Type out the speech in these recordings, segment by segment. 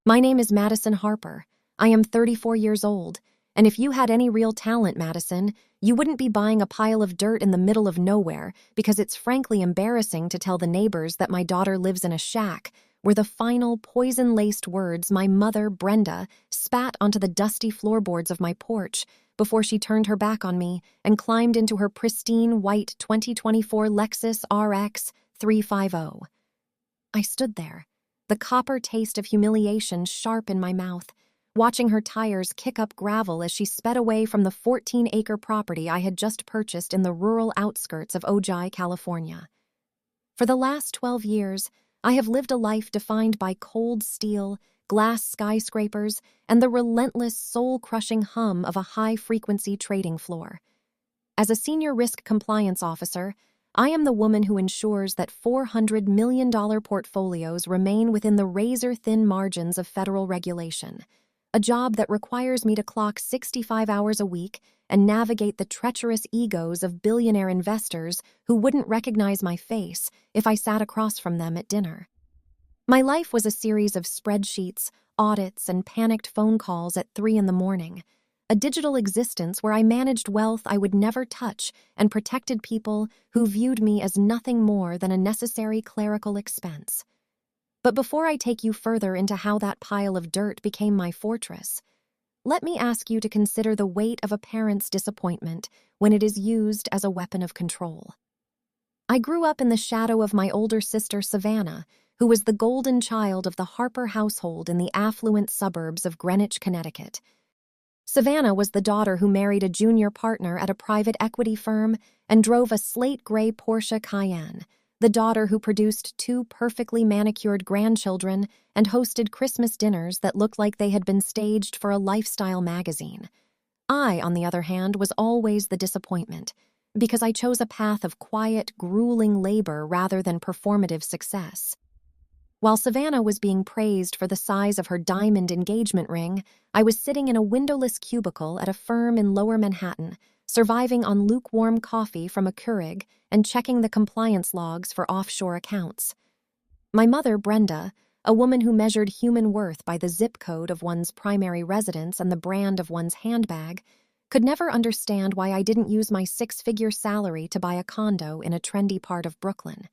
My name is Madison Harper. I am 34 years old, and if you had any real talent, Madison, you wouldn't be buying a pile of dirt in the middle of nowhere because it's frankly embarrassing to tell the neighbors that my daughter lives in a shack, were the final poison-laced words my mother, Brenda, spat onto the dusty floorboards of my porch before she turned her back on me and climbed into her pristine white 2024 Lexus RX 350. I stood there, the copper taste of humiliation sharp in my mouth, watching her tires kick up gravel as she sped away from the 14-acre property I had just purchased in the rural outskirts of Ojai, California. For the last 12 years, I have lived a life defined by cold steel, glass skyscrapers, and the relentless, soul-crushing hum of a high-frequency trading floor. As a senior risk compliance officer, I am the woman who ensures that $400 million portfolios remain within the razor-thin margins of federal regulation, a job that requires me to clock 65 hours a week and navigate the treacherous egos of billionaire investors who wouldn't recognize my face if I sat across from them at dinner. My life was a series of spreadsheets, audits, and panicked phone calls at 3 a.m, a digital existence where I managed wealth I would never touch and protected people who viewed me as nothing more than a necessary clerical expense. But before I take you further into how that pile of dirt became my fortress, let me ask you to consider the weight of a parent's disappointment when it is used as a weapon of control. I grew up in the shadow of my older sister, Savannah, who was the golden child of the Harper household in the affluent suburbs of Greenwich, Connecticut. Savannah was the daughter who married a junior partner at a private equity firm and drove a slate-gray Porsche Cayenne, the daughter who produced 2 perfectly manicured grandchildren and hosted Christmas dinners that looked like they had been staged for a lifestyle magazine. I, on the other hand, was always the disappointment, because I chose a path of quiet, grueling labor rather than performative success. While Savannah was being praised for the size of her diamond engagement ring, I was sitting in a windowless cubicle at a firm in Lower Manhattan, surviving on lukewarm coffee from a Keurig and checking the compliance logs for offshore accounts. My mother, Brenda, a woman who measured human worth by the zip code of one's primary residence and the brand of one's handbag, could never understand why I didn't use my 6-figure salary to buy a condo in a trendy part of Brooklyn.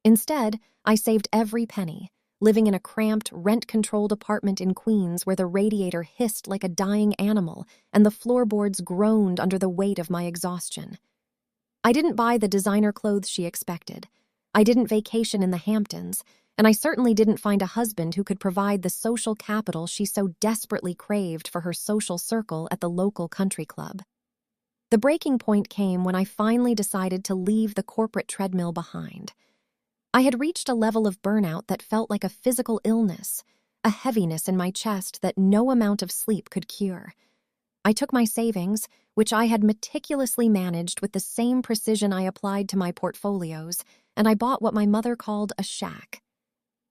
Instead, I saved every penny, living in a cramped, rent-controlled apartment in Queens where the radiator hissed like a dying animal and the floorboards groaned under the weight of my exhaustion. I didn't buy the designer clothes she expected. I didn't vacation in the Hamptons, and I certainly didn't find a husband who could provide the social capital she so desperately craved for her social circle at the local country club. The breaking point came when I finally decided to leave the corporate treadmill behind. I had reached a level of burnout that felt like a physical illness, a heaviness in my chest that no amount of sleep could cure. I took my savings, which I had meticulously managed with the same precision I applied to my portfolios, and I bought what my mother called a shack.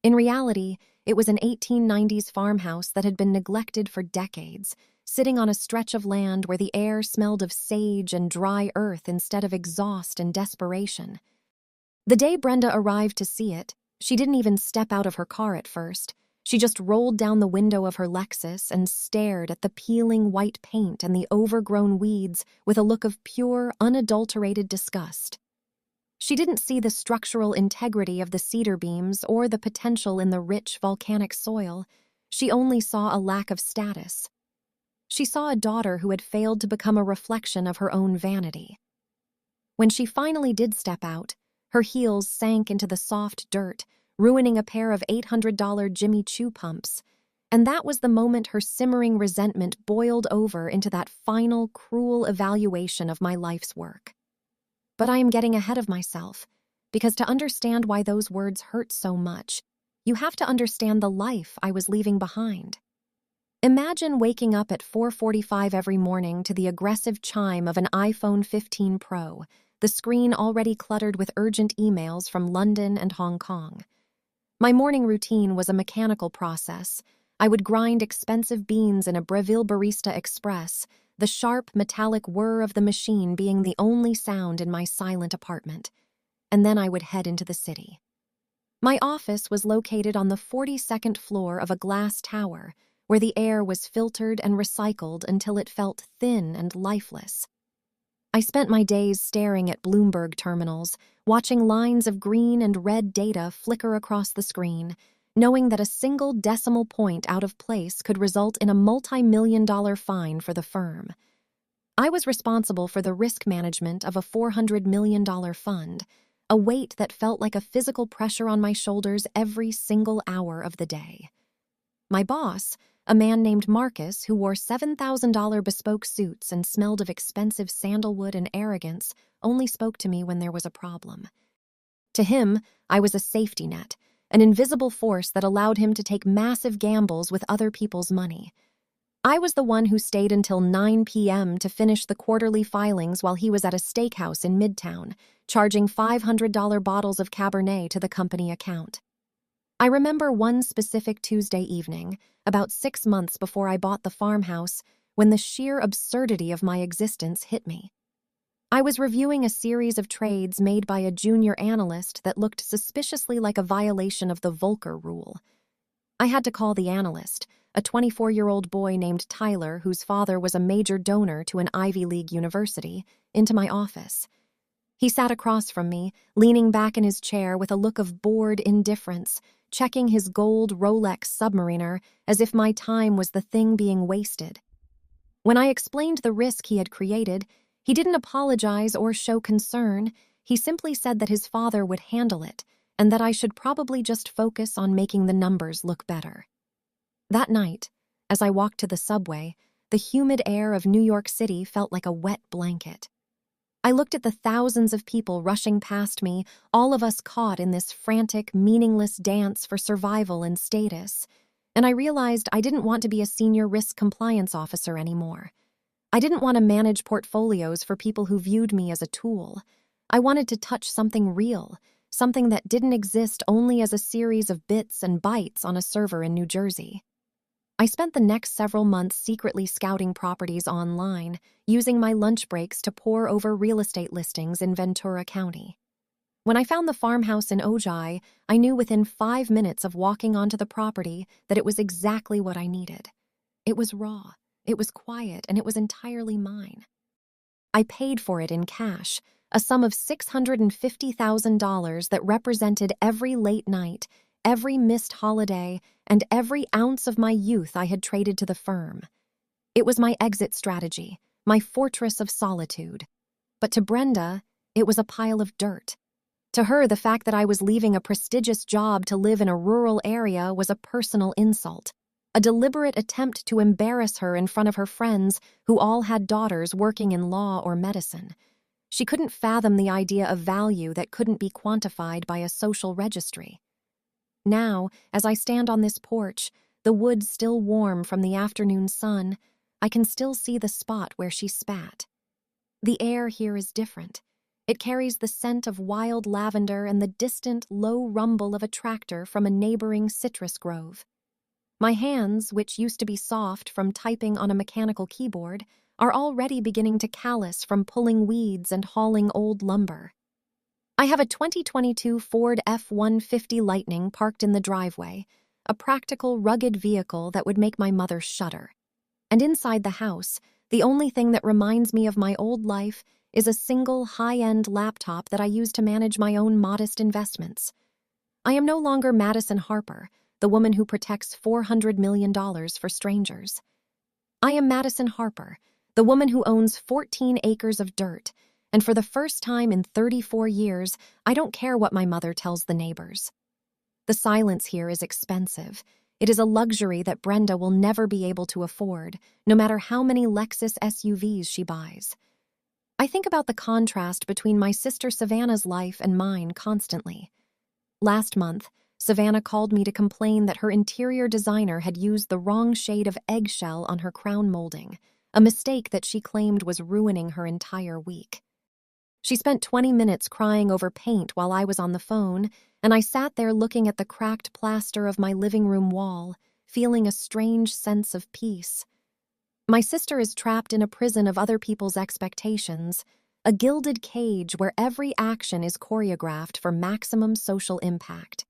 In reality, it was an 1890s farmhouse that had been neglected for decades, sitting on a stretch of land where the air smelled of sage and dry earth instead of exhaust and desperation. The day Brenda arrived to see it, she didn't even step out of her car at first. She just rolled down the window of her Lexus and stared at the peeling white paint and the overgrown weeds with a look of pure, unadulterated disgust. She didn't see the structural integrity of the cedar beams or the potential in the rich volcanic soil. She only saw a lack of status. She saw a daughter who had failed to become a reflection of her own vanity. When she finally did step out, her heels sank into the soft dirt, ruining a pair of $800 Jimmy Choo pumps, and that was the moment her simmering resentment boiled over into that final, cruel evaluation of my life's work. But I am getting ahead of myself, because to understand why those words hurt so much, you have to understand the life I was leaving behind. Imagine waking up at 4:45 every morning to the aggressive chime of an iPhone 15 Pro, the screen already cluttered with urgent emails from London and Hong Kong. My morning routine was a mechanical process. I would grind expensive beans in a Breville Barista Express, the sharp, metallic whir of the machine being the only sound in my silent apartment. And then I would head into the city. My office was located on the 42nd floor of a glass tower, where the air was filtered and recycled until it felt thin and lifeless. I spent my days staring at Bloomberg terminals, watching lines of green and red data flicker across the screen, knowing that a single decimal point out of place could result in a multi-million-dollar fine for the firm. I was responsible for the risk management of a $400 million fund, a weight that felt like a physical pressure on my shoulders every single hour of the day. My boss, a man named Marcus who wore $7,000 bespoke suits and smelled of expensive sandalwood and arrogance, only spoke to me when there was a problem. To him, I was a safety net, an invisible force that allowed him to take massive gambles with other people's money. I was the one who stayed until 9 p.m. to finish the quarterly filings while he was at a steakhouse in Midtown, charging $500 bottles of Cabernet to the company account. I remember one specific Tuesday evening, about 6 months before I bought the farmhouse, when the sheer absurdity of my existence hit me. I was reviewing a series of trades made by a junior analyst that looked suspiciously like a violation of the Volcker rule. I had to call the analyst, a 24-year-old boy named Tyler whose father was a major donor to an Ivy League university, into my office. He sat across from me, leaning back in his chair with a look of bored indifference, checking his gold Rolex Submariner as if my time was the thing being wasted. When I explained the risk he had created, he didn't apologize or show concern. He simply said that his father would handle it and that I should probably just focus on making the numbers look better. That night, as I walked to the subway, the humid air of New York City felt like a wet blanket. I looked at the thousands of people rushing past me, all of us caught in this frantic, meaningless dance for survival and status, and I realized I didn't want to be a senior risk compliance officer anymore. I didn't want to manage portfolios for people who viewed me as a tool. I wanted to touch something real, something that didn't exist only as a series of bits and bytes on a server in New Jersey. I spent the next several months secretly scouting properties online, using my lunch breaks to pore over real estate listings in Ventura County. When I found the farmhouse in Ojai, I knew within 5 minutes of walking onto the property that it was exactly what I needed. It was raw, it was quiet, and it was entirely mine. I paid for it in cash, a sum of $650,000 that represented every late night, every missed holiday, and every ounce of my youth I had traded to the firm. It was my exit strategy, my fortress of solitude. But to Brenda, it was a pile of dirt. To her, the fact that I was leaving a prestigious job to live in a rural area was a personal insult, a deliberate attempt to embarrass her in front of her friends who all had daughters working in law or medicine. She couldn't fathom the idea of value that couldn't be quantified by a social registry. Now, as I stand on this porch, the wood still warm from the afternoon sun, I can still see the spot where she spat. The air here is different. It carries the scent of wild lavender and the distant, low rumble of a tractor from a neighboring citrus grove. My hands, which used to be soft from typing on a mechanical keyboard, are already beginning to callous from pulling weeds and hauling old lumber. I have a 2022 Ford F-150 Lightning parked in the driveway, a practical, rugged vehicle that would make my mother shudder. And inside the house, the only thing that reminds me of my old life is a single high-end laptop that I use to manage my own modest investments. I am no longer Madison Harper, the woman who protects $400 million for strangers. I am Madison Harper, the woman who owns 14 acres of dirt, and for the first time in 34 years, I don't care what my mother tells the neighbors. The silence here is expensive. It is a luxury that Brenda will never be able to afford, no matter how many Lexus SUVs she buys. I think about the contrast between my sister Savannah's life and mine constantly. Last month, Savannah called me to complain that her interior designer had used the wrong shade of eggshell on her crown molding, a mistake that she claimed was ruining her entire week. She spent 20 minutes crying over paint while I was on the phone, and I sat there looking at the cracked plaster of my living room wall, feeling a strange sense of peace. My sister is trapped in a prison of other people's expectations, a gilded cage where every action is choreographed for maximum social impact.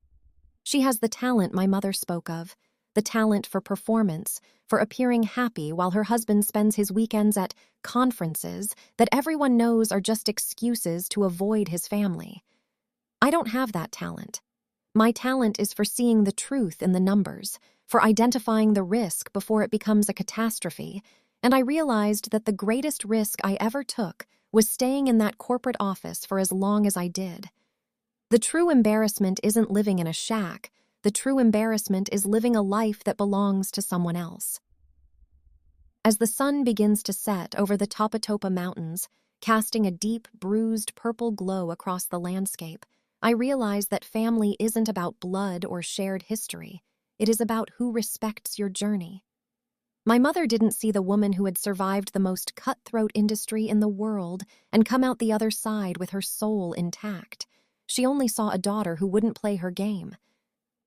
She has the talent my mother spoke of, the talent for performance, for appearing happy while her husband spends his weekends at conferences that everyone knows are just excuses to avoid his family. I don't have that talent. My talent is for seeing the truth in the numbers, for identifying the risk before it becomes a catastrophe, and I realized that the greatest risk I ever took was staying in that corporate office for as long as I did. The true embarrassment isn't living in a shack. The true embarrassment is living a life that belongs to someone else. As the sun begins to set over the Topatopa Mountains, casting a deep, bruised purple glow across the landscape, I realize that family isn't about blood or shared history. It is about who respects your journey. My mother didn't see the woman who had survived the most cutthroat industry in the world and come out the other side with her soul intact. She only saw a daughter who wouldn't play her game.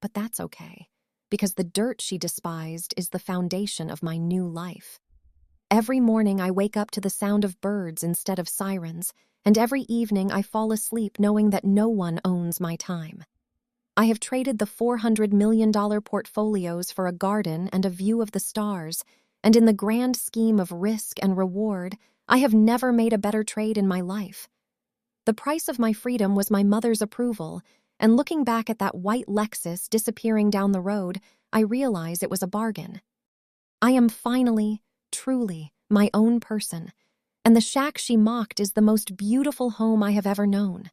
But that's okay, because the dirt she despised is the foundation of my new life. Every morning I wake up to the sound of birds instead of sirens, and every evening I fall asleep knowing that no one owns my time. I have traded the $400 million portfolios for a garden and a view of the stars, and in the grand scheme of risk and reward, I have never made a better trade in my life. The price of my freedom was my mother's approval, and looking back at that white Lexus disappearing down the road, I realize it was a bargain. I am finally, truly, my own person, and the shack she mocked is the most beautiful home I have ever known.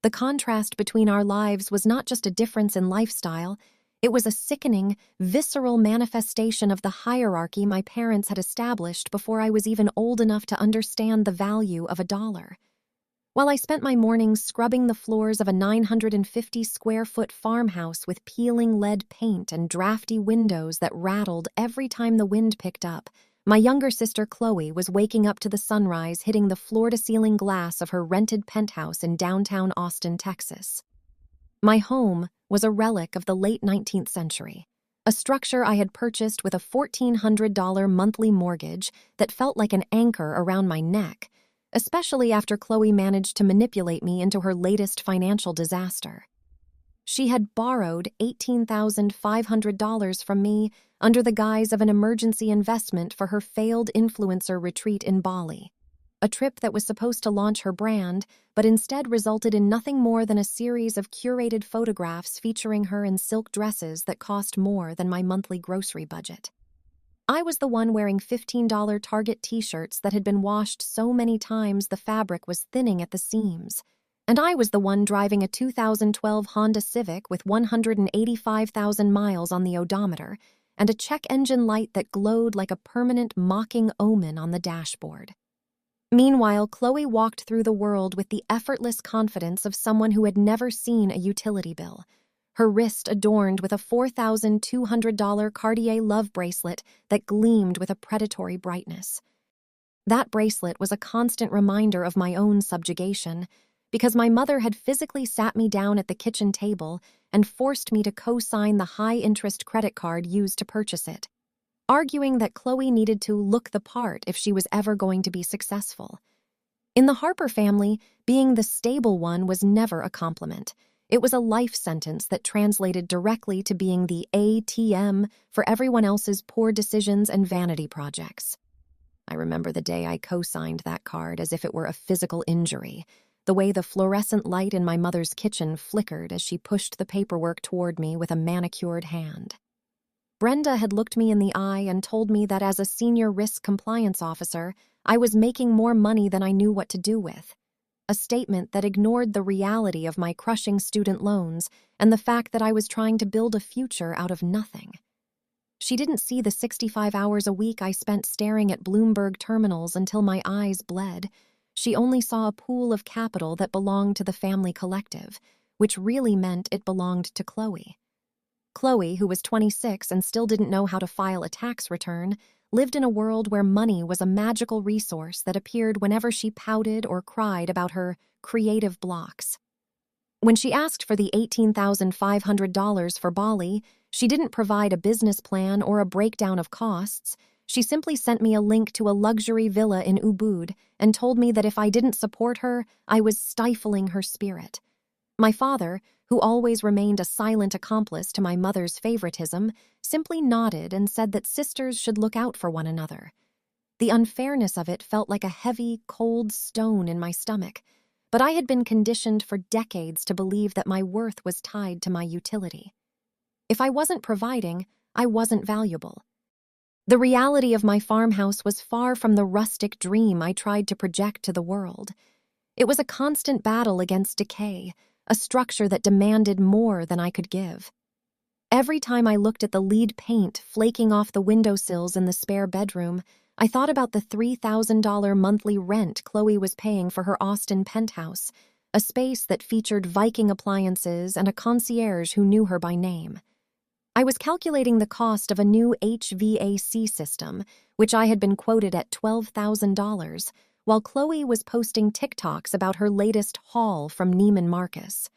The contrast between our lives was not just a difference in lifestyle, it was a sickening, visceral manifestation of the hierarchy my parents had established before I was even old enough to understand the value of a dollar. While I spent my mornings scrubbing the floors of a 950-square-foot farmhouse with peeling lead paint and drafty windows that rattled every time the wind picked up, my younger sister Chloe was waking up to the sunrise hitting the floor-to-ceiling glass of her rented penthouse in downtown Austin, Texas. My home was a relic of the late 19th century, a structure I had purchased with a $1,400 monthly mortgage that felt like an anchor around my neck, especially after Chloe managed to manipulate me into her latest financial disaster. She had borrowed $18,500 from me under the guise of an emergency investment for her failed influencer retreat in Bali, a trip that was supposed to launch her brand, but instead resulted in nothing more than a series of curated photographs featuring her in silk dresses that cost more than my monthly grocery budget. I was the one wearing $15 Target t-shirts that had been washed so many times the fabric was thinning at the seams. And I was the one driving a 2012 Honda Civic with 185,000 miles on the odometer and a check engine light that glowed like a permanent mocking omen on the dashboard. Meanwhile, Chloe walked through the world with the effortless confidence of someone who had never seen a utility bill, her wrist adorned with a $4,200 Cartier love bracelet that gleamed with a predatory brightness. That bracelet was a constant reminder of my own subjugation, because my mother had physically sat me down at the kitchen table and forced me to co-sign the high-interest credit card used to purchase it, arguing that Chloe needed to look the part if she was ever going to be successful. In the Harper family, being the stable one was never a compliment. It was a life sentence that translated directly to being the ATM for everyone else's poor decisions and vanity projects. I remember the day I co-signed that card as if it were a physical injury, the way the fluorescent light in my mother's kitchen flickered as she pushed the paperwork toward me with a manicured hand. Brenda had looked me in the eye and told me that as a senior risk compliance officer, I was making more money than I knew what to do with. A statement that ignored the reality of my crushing student loans and the fact that I was trying to build a future out of nothing. She didn't see the 65 hours a week I spent staring at Bloomberg terminals until my eyes bled. She only saw a pool of capital that belonged to the family collective, which really meant it belonged to Chloe. Chloe, who was 26 and still didn't know how to file a tax return, lived in a world where money was a magical resource that appeared whenever she pouted or cried about her creative blocks. When she asked for the $18,500 for Bali, she didn't provide a business plan or a breakdown of costs. She simply sent me a link to a luxury villa in Ubud and told me that if I didn't support her, I was stifling her spirit. My father, who always remained a silent accomplice to my mother's favoritism, simply nodded and said that sisters should look out for one another. The unfairness of it felt like a heavy, cold stone in my stomach, but I had been conditioned for decades to believe that my worth was tied to my utility. If I wasn't providing, I wasn't valuable. The reality of my farmhouse was far from the rustic dream I tried to project to the world. It was a constant battle against decay, a structure that demanded more than I could give. Every time I looked at the lead paint flaking off the windowsills in the spare bedroom, I thought about the $3,000 monthly rent Chloe was paying for her Austin penthouse, a space that featured Viking appliances and a concierge who knew her by name. I was calculating the cost of a new HVAC system, which I had been quoted at $12,000, while Chloe was posting TikToks about her latest haul from Neiman Marcus.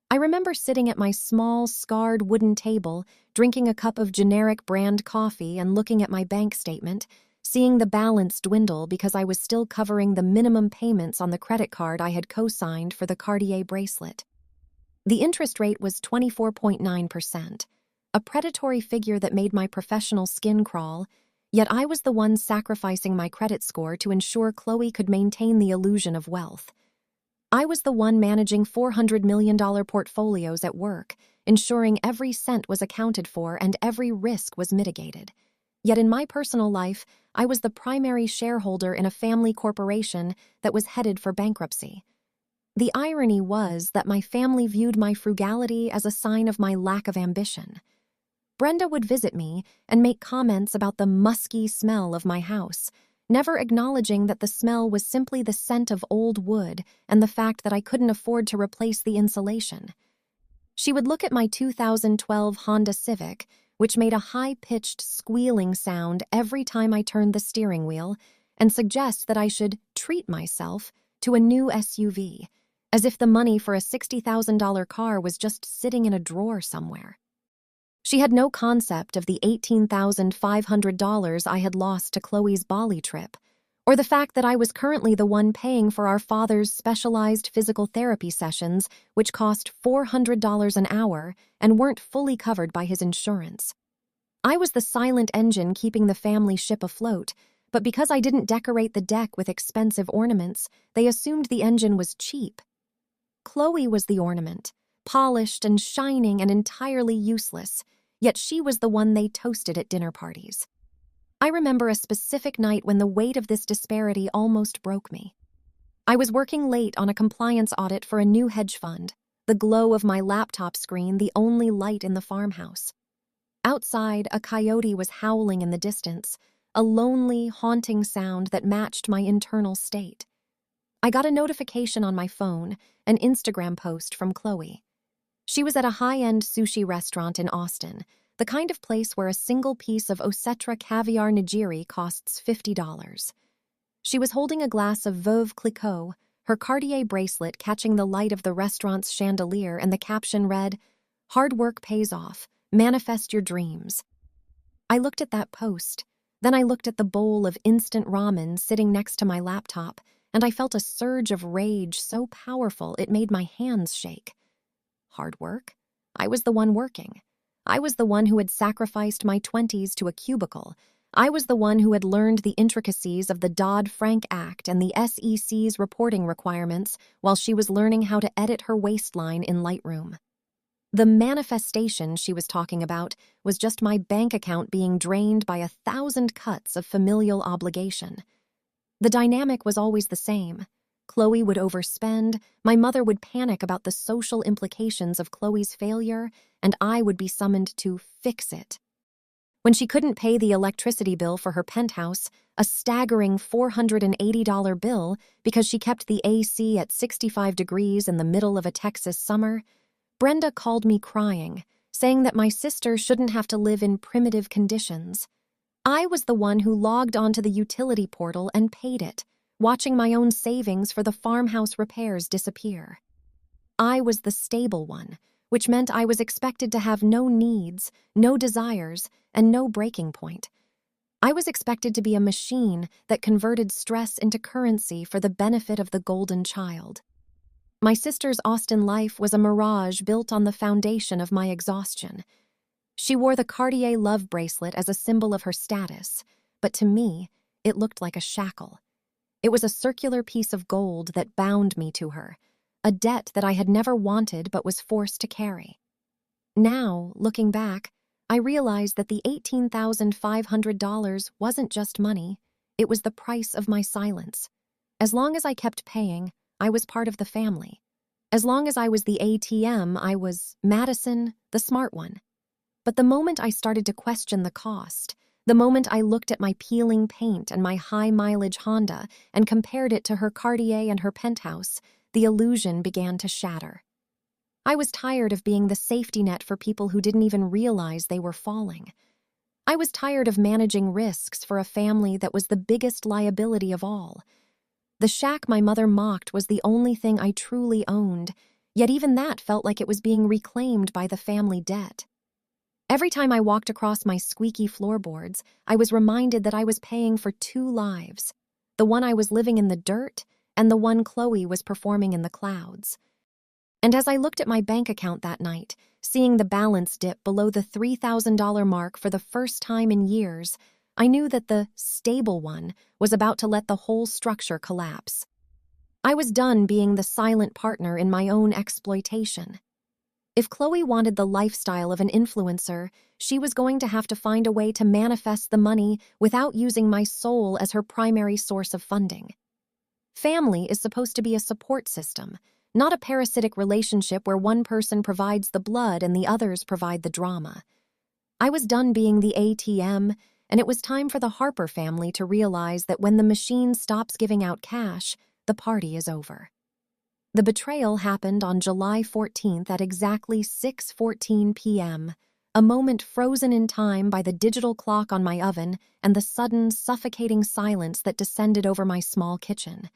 I remember sitting at my small, scarred wooden table, drinking a cup of generic brand coffee and looking at my bank statement, seeing the balance dwindle because I was still covering the minimum payments on the credit card I had co-signed for the Cartier bracelet. The interest rate was 24.9%, a predatory figure that made my professional skin crawl, yet I was the one sacrificing my credit score to ensure Chloe could maintain the illusion of wealth. I was the one managing $400 million portfolios at work, ensuring every cent was accounted for and every risk was mitigated. Yet in my personal life, I was the primary shareholder in a family corporation that was headed for bankruptcy. The irony was that my family viewed my frugality as a sign of my lack of ambition. Brenda would visit me and make comments about the musky smell of my house, never acknowledging that the smell was simply the scent of old wood and the fact that I couldn't afford to replace the insulation. She would look at my 2012 Honda Civic, which made a high-pitched squealing sound every time I turned the steering wheel, and suggest that I should treat myself to a new SUV, as if the money for a $60,000 car was just sitting in a drawer somewhere. She had no concept of the $18.5 I had lost to Chloe's Bali trip, or the fact that I was currently the one paying for our father's specialized physical therapy sessions, which cost $400 an hour and weren't fully covered by his insurance. I was the silent engine keeping the family ship afloat, but because I didn't decorate the deck with expensive ornaments, they assumed the engine was cheap. Chloe was the ornament, polished and shining and entirely useless, yet she was the one they toasted at dinner parties. I remember a specific night when the weight of this disparity almost broke me. I was working late on a compliance audit for a new hedge fund, the glow of my laptop screen the only light in the farmhouse. Outside, a coyote was howling in the distance, a lonely, haunting sound that matched my internal state. I got a notification on my phone, an Instagram post from Chloe. She was at a high-end sushi restaurant in Austin, the kind of place where a single piece of Osetra caviar nigiri costs $50. She was holding a glass of Veuve Clicquot, her Cartier bracelet catching the light of the restaurant's chandelier, and the caption read, "Hard work pays off. Manifest your dreams." I looked at that post. Then I looked at the bowl of instant ramen sitting next to my laptop, and I felt a surge of rage so powerful it made my hands shake. Hard work? I was the one working. I was the one who had sacrificed my 20s to a cubicle. I was the one who had learned the intricacies of the Dodd-Frank Act and the SEC's reporting requirements while she was learning how to edit her waistline in Lightroom. The manifestation she was talking about was just my bank account being drained by 1,000 cuts of familial obligation. The dynamic was always the same. Chloe would overspend, my mother would panic about the social implications of Chloe's failure, and I would be summoned to fix it. When she couldn't pay the electricity bill for her penthouse, a staggering $480 bill because she kept the AC at 65 degrees in the middle of a Texas summer, Brenda called me crying, saying that my sister shouldn't have to live in primitive conditions. I was the one who logged onto the utility portal and paid it, watching my own savings for the farmhouse repairs disappear. I was the stable one, which meant I was expected to have no needs, no desires, and no breaking point. I was expected to be a machine that converted stress into currency for the benefit of the golden child. My sister's Austin life was a mirage built on the foundation of my exhaustion. She wore the Cartier love bracelet as a symbol of her status, but to me, it looked like a shackle. It was a circular piece of gold that bound me to her, a debt that I had never wanted but was forced to carry. Now, looking back, I realized that the $18,500 wasn't just money, it was the price of my silence. As long as I kept paying, I was part of the family. As long as I was the ATM, I was Madison, the smart one. But the moment I started to question the cost, the moment I looked at my peeling paint and my high-mileage Honda and compared it to her Cartier and her penthouse, the illusion began to shatter. I was tired of being the safety net for people who didn't even realize they were falling. I was tired of managing risks for a family that was the biggest liability of all. The shack my mother mocked was the only thing I truly owned, yet even that felt like it was being reclaimed by the family debt. Every time I walked across my squeaky floorboards, I was reminded that I was paying for two lives, the one I was living in the dirt and the one Chloe was performing in the clouds. And as I looked at my bank account that night, seeing the balance dip below the $3,000 mark for the first time in years, I knew that the stable one was about to let the whole structure collapse. I was done being the silent partner in my own exploitation. If Chloe wanted the lifestyle of an influencer, she was going to have to find a way to manifest the money without using my soul as her primary source of funding. Family is supposed to be a support system, not a parasitic relationship where one person provides the blood and the others provide the drama. I was done being the ATM, and it was time for the Harper family to realize that when the machine stops giving out cash, the party is over. The betrayal happened on July 14th at exactly 6:14 p.m., a moment frozen in time by the digital clock on my oven and the sudden, suffocating silence that descended over my small kitchen.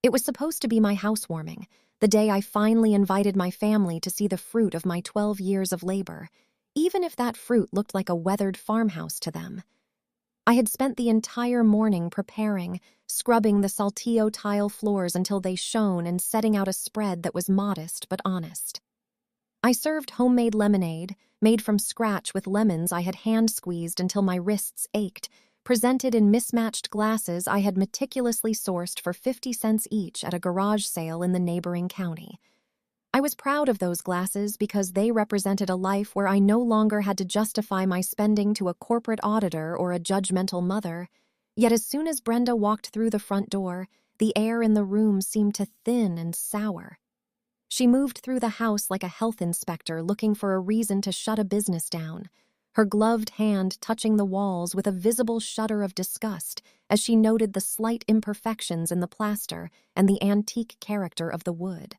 It was supposed to be my housewarming, the day I finally invited my family to see the fruit of my 12 years of labor, even if that fruit looked like a weathered farmhouse to them. I had spent the entire morning preparing, scrubbing the saltillo tile floors until they shone and setting out a spread that was modest but honest. I served homemade lemonade, made from scratch with lemons I had hand-squeezed until my wrists ached, presented in mismatched glasses I had meticulously sourced for 50 cents each at a garage sale in the neighboring county. I was proud of those glasses because they represented a life where I no longer had to justify my spending to a corporate auditor or a judgmental mother. Yet as soon as Brenda walked through the front door, the air in the room seemed to thin and sour. She moved through the house like a health inspector looking for a reason to shut a business down, her gloved hand touching the walls with a visible shudder of disgust as she noted the slight imperfections in the plaster and the antique character of the wood.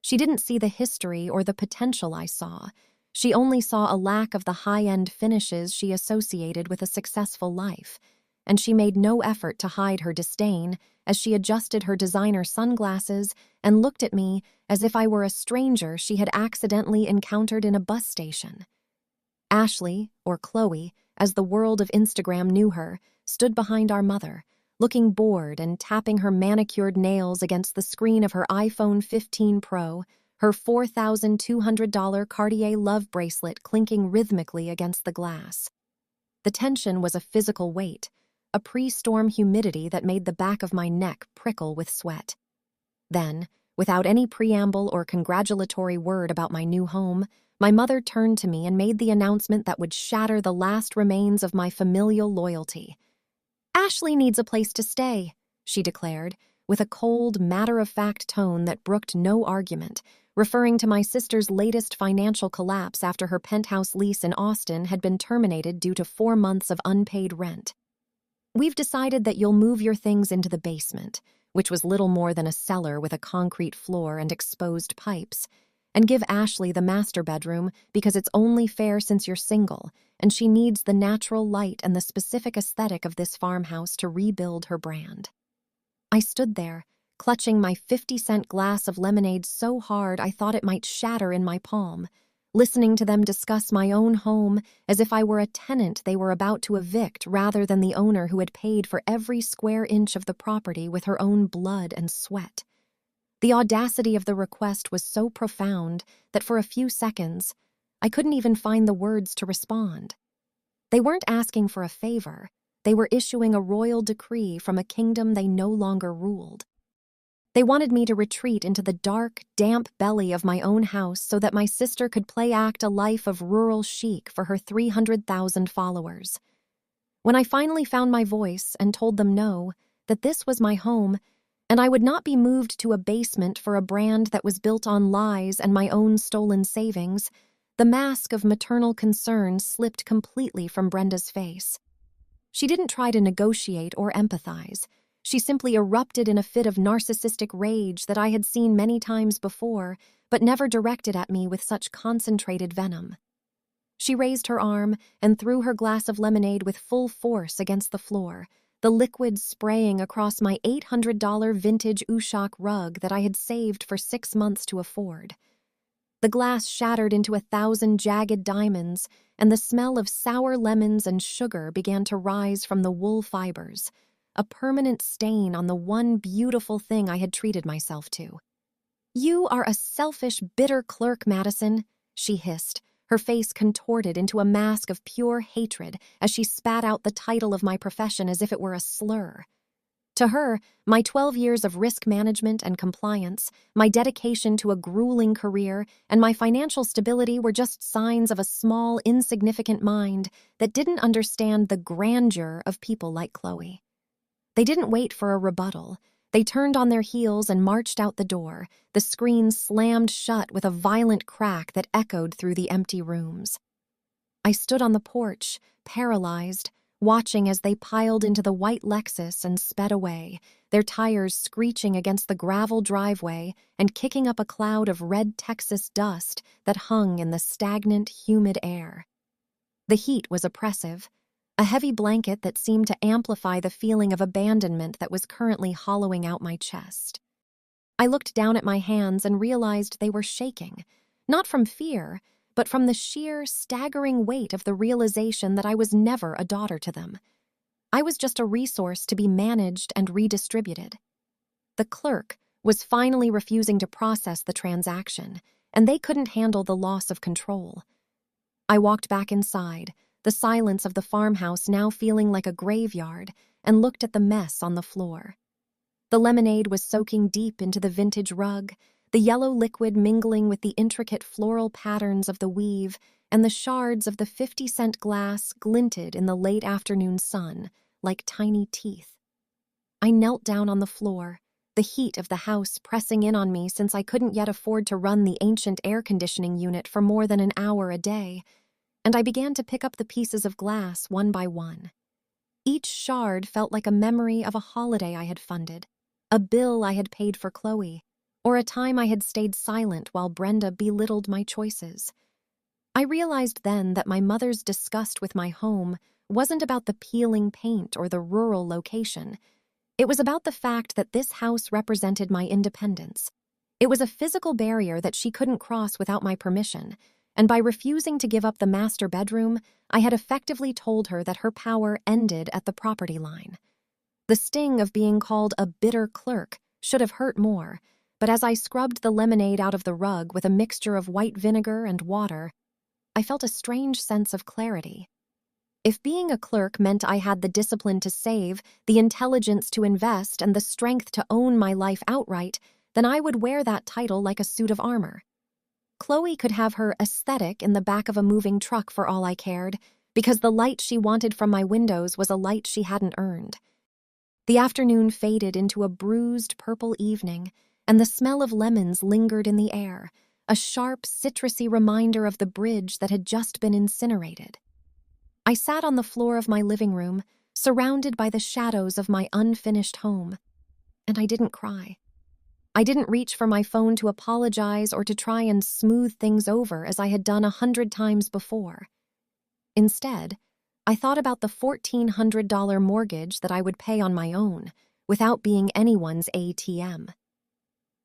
She didn't see the history or the potential I saw. She only saw a lack of the high-end finishes she associated with a successful life, and she made no effort to hide her disdain as she adjusted her designer sunglasses and looked at me as if I were a stranger she had accidentally encountered in a bus station. Ashley, or Chloe, as the world of Instagram knew her, stood behind our mother, looking bored and tapping her manicured nails against the screen of her iPhone 15 Pro, her $4,200 Cartier love bracelet clinking rhythmically against the glass. The tension was a physical weight, a pre-storm humidity that made the back of my neck prickle with sweat. Then, without any preamble or congratulatory word about my new home, my mother turned to me and made the announcement that would shatter the last remains of my familial loyalty. "Ashley needs a place to stay," she declared, with a cold, matter-of-fact tone that brooked no argument, referring to my sister's latest financial collapse after her penthouse lease in Austin had been terminated due to 4 months of unpaid rent. "We've decided that you'll move your things into the basement," which was little more than a cellar with a concrete floor and exposed pipes, "and give Ashley the master bedroom because it's only fair since you're single, and she needs the natural light and the specific aesthetic of this farmhouse to rebuild her brand." I stood there, clutching my 50-cent glass of lemonade so hard I thought it might shatter in my palm, listening to them discuss my own home as if I were a tenant they were about to evict rather than the owner who had paid for every square inch of the property with her own blood and sweat. The audacity of the request was so profound that for a few seconds, I couldn't even find the words to respond. They weren't asking for a favor. They were issuing a royal decree from a kingdom they no longer ruled. They wanted me to retreat into the dark, damp belly of my own house so that my sister could play act a life of rural chic for her 300,000 followers. When I finally found my voice and told them no, that this was my home, and I would not be moved to a basement for a brand that was built on lies and my own stolen savings, the mask of maternal concern slipped completely from Brenda's face. She didn't try to negotiate or empathize. She simply erupted in a fit of narcissistic rage that I had seen many times before, but never directed at me with such concentrated venom. She raised her arm and threw her glass of lemonade with full force against the floor, the liquid spraying across my $800 vintage Ushak rug that I had saved for 6 months to afford. The glass shattered into 1,000 jagged diamonds, and the smell of sour lemons and sugar began to rise from the wool fibers, a permanent stain on the one beautiful thing I had treated myself to. "You are a selfish, bitter clerk, Madison," she hissed, her face contorted into a mask of pure hatred as she spat out the title of my profession as if it were a slur. To her, my 12 years of risk management and compliance, my dedication to a grueling career, and my financial stability were just signs of a small, insignificant mind that didn't understand the grandeur of people like Chloe. They didn't wait for a rebuttal. They turned on their heels and marched out the door, the screen slammed shut with a violent crack that echoed through the empty rooms. I stood on the porch, paralyzed, watching as they piled into the white Lexus and sped away, their tires screeching against the gravel driveway and kicking up a cloud of red Texas dust that hung in the stagnant, humid air. The heat was oppressive, a heavy blanket that seemed to amplify the feeling of abandonment that was currently hollowing out my chest. I looked down at my hands and realized they were shaking, not from fear, but from the sheer, staggering weight of the realization that I was never a daughter to them. I was just a resource to be managed and redistributed. The clerk was finally refusing to process the transaction, and they couldn't handle the loss of control. I walked back inside, the silence of the farmhouse now feeling like a graveyard, and looked at the mess on the floor. The lemonade was soaking deep into the vintage rug, the yellow liquid mingling with the intricate floral patterns of the weave, and the shards of the 50-cent glass glinted in the late afternoon sun like tiny teeth. I knelt down on the floor, the heat of the house pressing in on me since I couldn't yet afford to run the ancient air conditioning unit for more than an hour a day, and I began to pick up the pieces of glass one by one. Each shard felt like a memory of a holiday I had funded, a bill I had paid for Chloe, or a time I had stayed silent while Brenda belittled my choices. I realized then that my mother's disgust with my home wasn't about the peeling paint or the rural location. It was about the fact that this house represented my independence. It was a physical barrier that she couldn't cross without my permission, and by refusing to give up the master bedroom, I had effectively told her that her power ended at the property line. The sting of being called a bitter clerk should have hurt more, but as I scrubbed the lemonade out of the rug with a mixture of white vinegar and water, I felt a strange sense of clarity. If being a clerk meant I had the discipline to save, the intelligence to invest, and the strength to own my life outright, then I would wear that title like a suit of armor. Chloe could have her aesthetic in the back of a moving truck for all I cared, because the light she wanted from my windows was a light she hadn't earned. The afternoon faded into a bruised purple evening, and the smell of lemons lingered in the air, a sharp, citrusy reminder of the bridge that had just been incinerated. I sat on the floor of my living room, surrounded by the shadows of my unfinished home, and I didn't cry. I didn't reach for my phone to apologize or to try and smooth things over as I had done 100 times before. Instead, I thought about the $1,400 mortgage that I would pay on my own, without being anyone's ATM.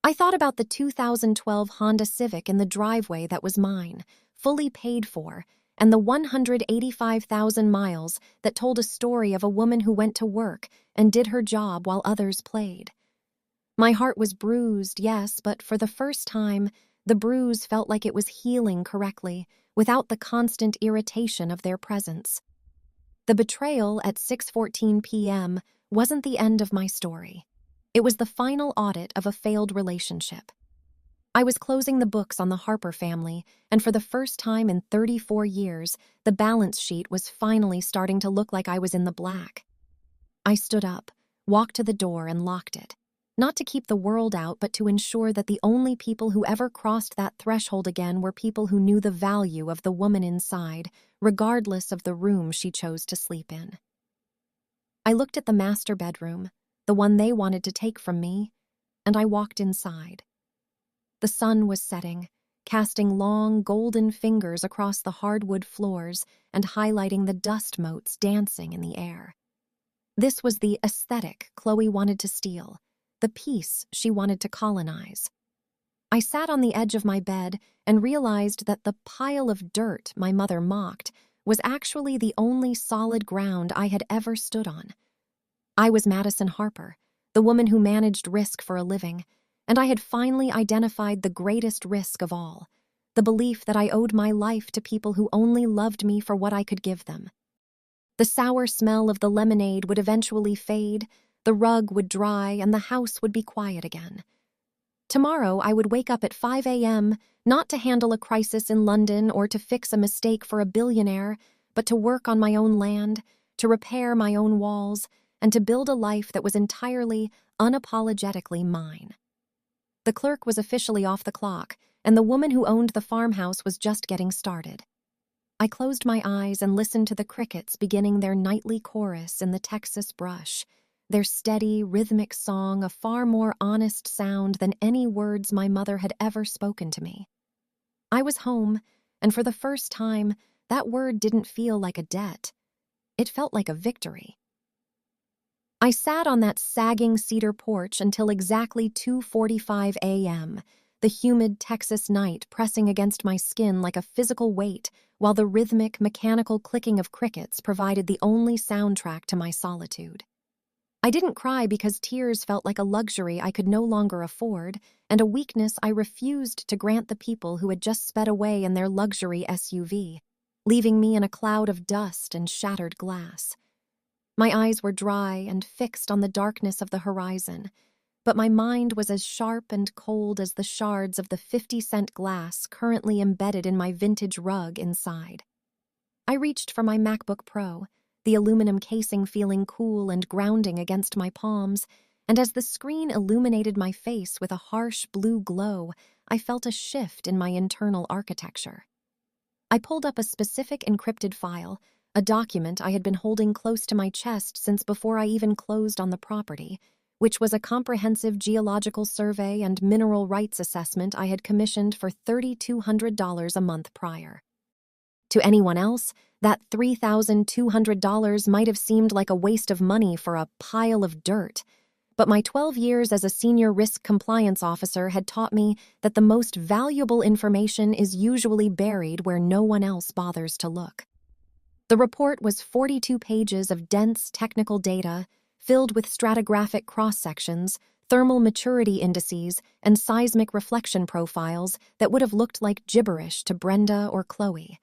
I thought about the 2012 Honda Civic in the driveway that was mine, fully paid for, and the 185,000 miles that told a story of a woman who went to work and did her job while others played. My heart was bruised, yes, but for the first time, the bruise felt like it was healing correctly, without the constant irritation of their presence. The betrayal at 6:14 p.m. wasn't the end of my story. It was the final audit of a failed relationship. I was closing the books on the Harper family, and for the first time in 34 years, the balance sheet was finally starting to look like I was in the black. I stood up, walked to the door, and locked it. Not to keep the world out, but to ensure that the only people who ever crossed that threshold again were people who knew the value of the woman inside, regardless of the room she chose to sleep in. I looked at the master bedroom, the one they wanted to take from me, and I walked inside. The sun was setting, casting long, golden fingers across the hardwood floors and highlighting the dust motes dancing in the air. This was the aesthetic Chloe wanted to steal, the peace she wanted to colonize. I sat on the edge of my bed and realized that the pile of dirt my mother mocked was actually the only solid ground I had ever stood on. I was Madison Harper, the woman who managed risk for a living, and I had finally identified the greatest risk of all, the belief that I owed my life to people who only loved me for what I could give them. The sour smell of the lemonade would eventually fade, the rug would dry, and the house would be quiet again. Tomorrow I would wake up at 5 a.m., not to handle a crisis in London or to fix a mistake for a billionaire, but to work on my own land, to repair my own walls, and to build a life that was entirely, unapologetically mine. The clerk was officially off the clock, and the woman who owned the farmhouse was just getting started. I closed my eyes and listened to the crickets beginning their nightly chorus in the Texas brush, their steady, rhythmic song a far more honest sound than any words my mother had ever spoken to me. I was home, and for the first time, that word didn't feel like a debt. It felt like a victory. I sat on that sagging cedar porch until exactly 2:45 a.m., the humid Texas night pressing against my skin like a physical weight, while the rhythmic, mechanical clicking of crickets provided the only soundtrack to my solitude. I didn't cry because tears felt like a luxury I could no longer afford, and a weakness I refused to grant the people who had just sped away in their luxury SUV, leaving me in a cloud of dust and shattered glass. My eyes were dry and fixed on the darkness of the horizon, but my mind was as sharp and cold as the shards of the 50-cent glass currently embedded in my vintage rug inside. I reached for my MacBook Pro, the aluminum casing feeling cool and grounding against my palms, and as the screen illuminated my face with a harsh blue glow, I felt a shift in my internal architecture. I pulled up a specific encrypted file, a document I had been holding close to my chest since before I even closed on the property, which was a comprehensive geological survey and mineral rights assessment I had commissioned for $3,200 a month prior. To anyone else, that $3,200 might have seemed like a waste of money for a pile of dirt, but my 12 years as a senior risk compliance officer had taught me that the most valuable information is usually buried where no one else bothers to look. The report was 42 pages of dense technical data, filled with stratigraphic cross-sections, thermal maturity indices, and seismic reflection profiles that would have looked like gibberish to Brenda or Chloe.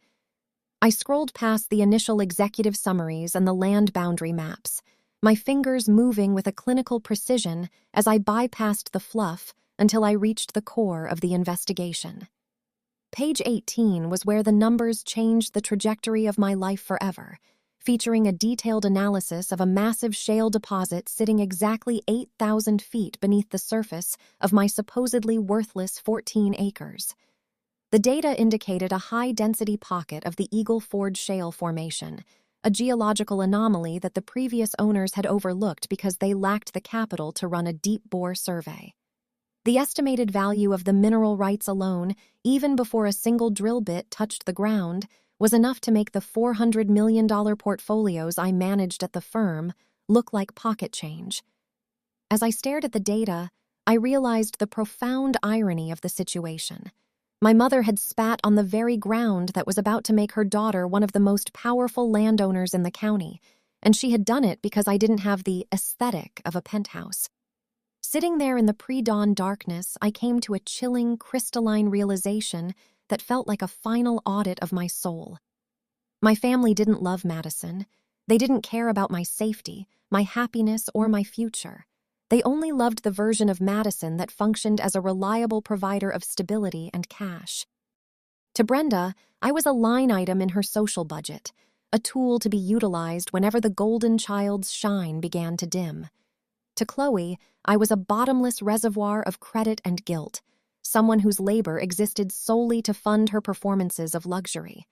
I scrolled past the initial executive summaries and the land boundary maps, my fingers moving with a clinical precision as I bypassed the fluff until I reached the core of the investigation. Page 18 was where the numbers changed the trajectory of my life forever, featuring a detailed analysis of a massive shale deposit sitting exactly 8,000 feet beneath the surface of my supposedly worthless 14 acres. The data indicated a high-density pocket of the Eagle Ford Shale Formation, a geological anomaly that the previous owners had overlooked because they lacked the capital to run a deep-bore survey. The estimated value of the mineral rights alone, even before a single drill bit touched the ground, was enough to make the $400 million portfolios I managed at the firm look like pocket change. As I stared at the data, I realized the profound irony of the situation. My mother had spat on the very ground that was about to make her daughter one of the most powerful landowners in the county, and she had done it because I didn't have the aesthetic of a penthouse. Sitting there in the pre-dawn darkness, I came to a chilling, crystalline realization that felt like a final audit of my soul. My family didn't love Madison. They didn't care about my safety, my happiness, or my future. They only loved the version of Madison that functioned as a reliable provider of stability and cash. To Brenda, I was a line item in her social budget, a tool to be utilized whenever the golden child's shine began to dim. To Chloe, I was a bottomless reservoir of credit and guilt, someone whose labor existed solely to fund her performances of luxury.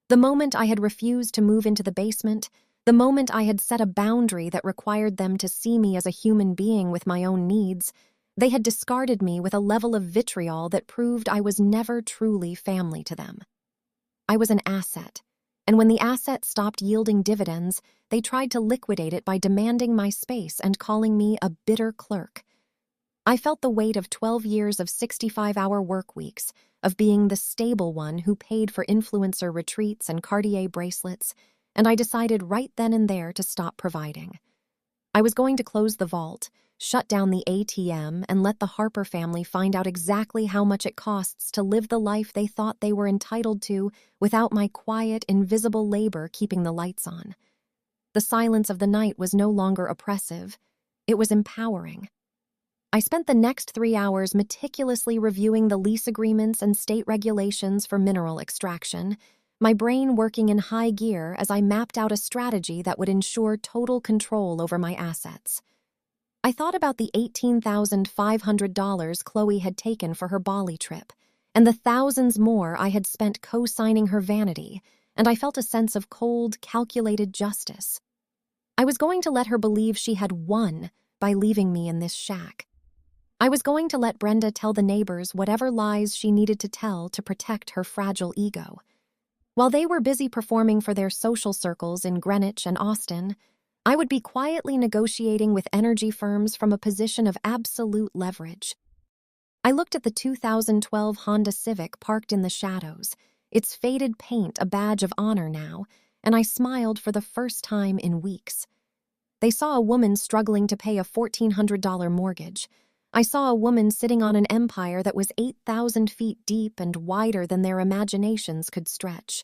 The moment I had refused to move into the basement, the moment I had set a boundary that required them to see me as a human being with my own needs, they had discarded me with a level of vitriol that proved I was never truly family to them. I was an asset, and when the asset stopped yielding dividends, they tried to liquidate it by demanding my space and calling me a bitter clerk. I felt the weight of 12 years of 65-hour work weeks, of being the stable one who paid for influencer retreats and Cartier bracelets, and I decided right then and there to stop providing. I was going to close the vault, shut down the ATM, and let the Harper family find out exactly how much it costs to live the life they thought they were entitled to without my quiet, invisible labor keeping the lights on. The silence of the night was no longer oppressive. It was empowering. I spent the next 3 hours meticulously reviewing the lease agreements and state regulations for mineral extraction, my brain working in high gear as I mapped out a strategy that would ensure total control over my assets. I thought about the $18,500 Chloe had taken for her Bali trip, and the thousands more I had spent co-signing her vanity, and I felt a sense of cold, calculated justice. I was going to let her believe she had won by leaving me in this shack. I was going to let Brenda tell the neighbors whatever lies she needed to tell to protect her fragile ego. While they were busy performing for their social circles in Greenwich and Austin, I would be quietly negotiating with energy firms from a position of absolute leverage. I looked at the 2012 Honda Civic parked in the shadows, its faded paint a badge of honor now, and I smiled for the first time in weeks. They saw a woman struggling to pay a $1,400 mortgage. I saw a woman sitting on an empire that was 8,000 feet deep and wider than their imaginations could stretch.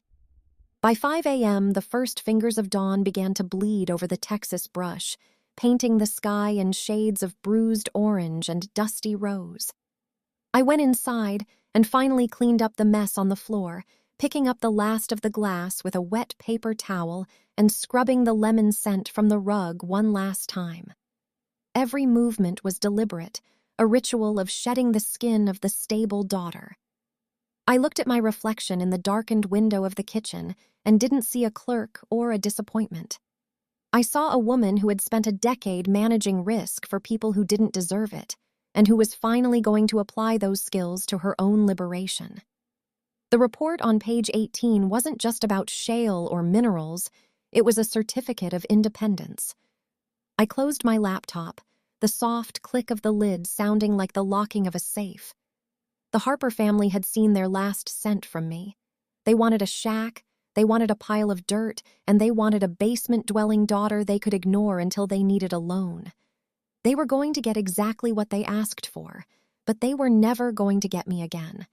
By 5 a.m., the first fingers of dawn began to bleed over the Texas brush, painting the sky in shades of bruised orange and dusty rose. I went inside and finally cleaned up the mess on the floor, picking up the last of the glass with a wet paper towel and scrubbing the lemon scent from the rug one last time. Every movement was deliberate, a ritual of shedding the skin of the stable daughter. I looked at my reflection in the darkened window of the kitchen and didn't see a clerk or a disappointment. I saw a woman who had spent a decade managing risk for people who didn't deserve it, and who was finally going to apply those skills to her own liberation. The report on page 18 wasn't just about shale or minerals, it was a certificate of independence. I closed my laptop, the soft click of the lid sounding like the locking of a safe. The Harper family had seen their last cent from me. They wanted a shack, they wanted a pile of dirt, and they wanted a basement-dwelling daughter they could ignore until they needed a loan. They were going to get exactly what they asked for, but they were never going to get me again.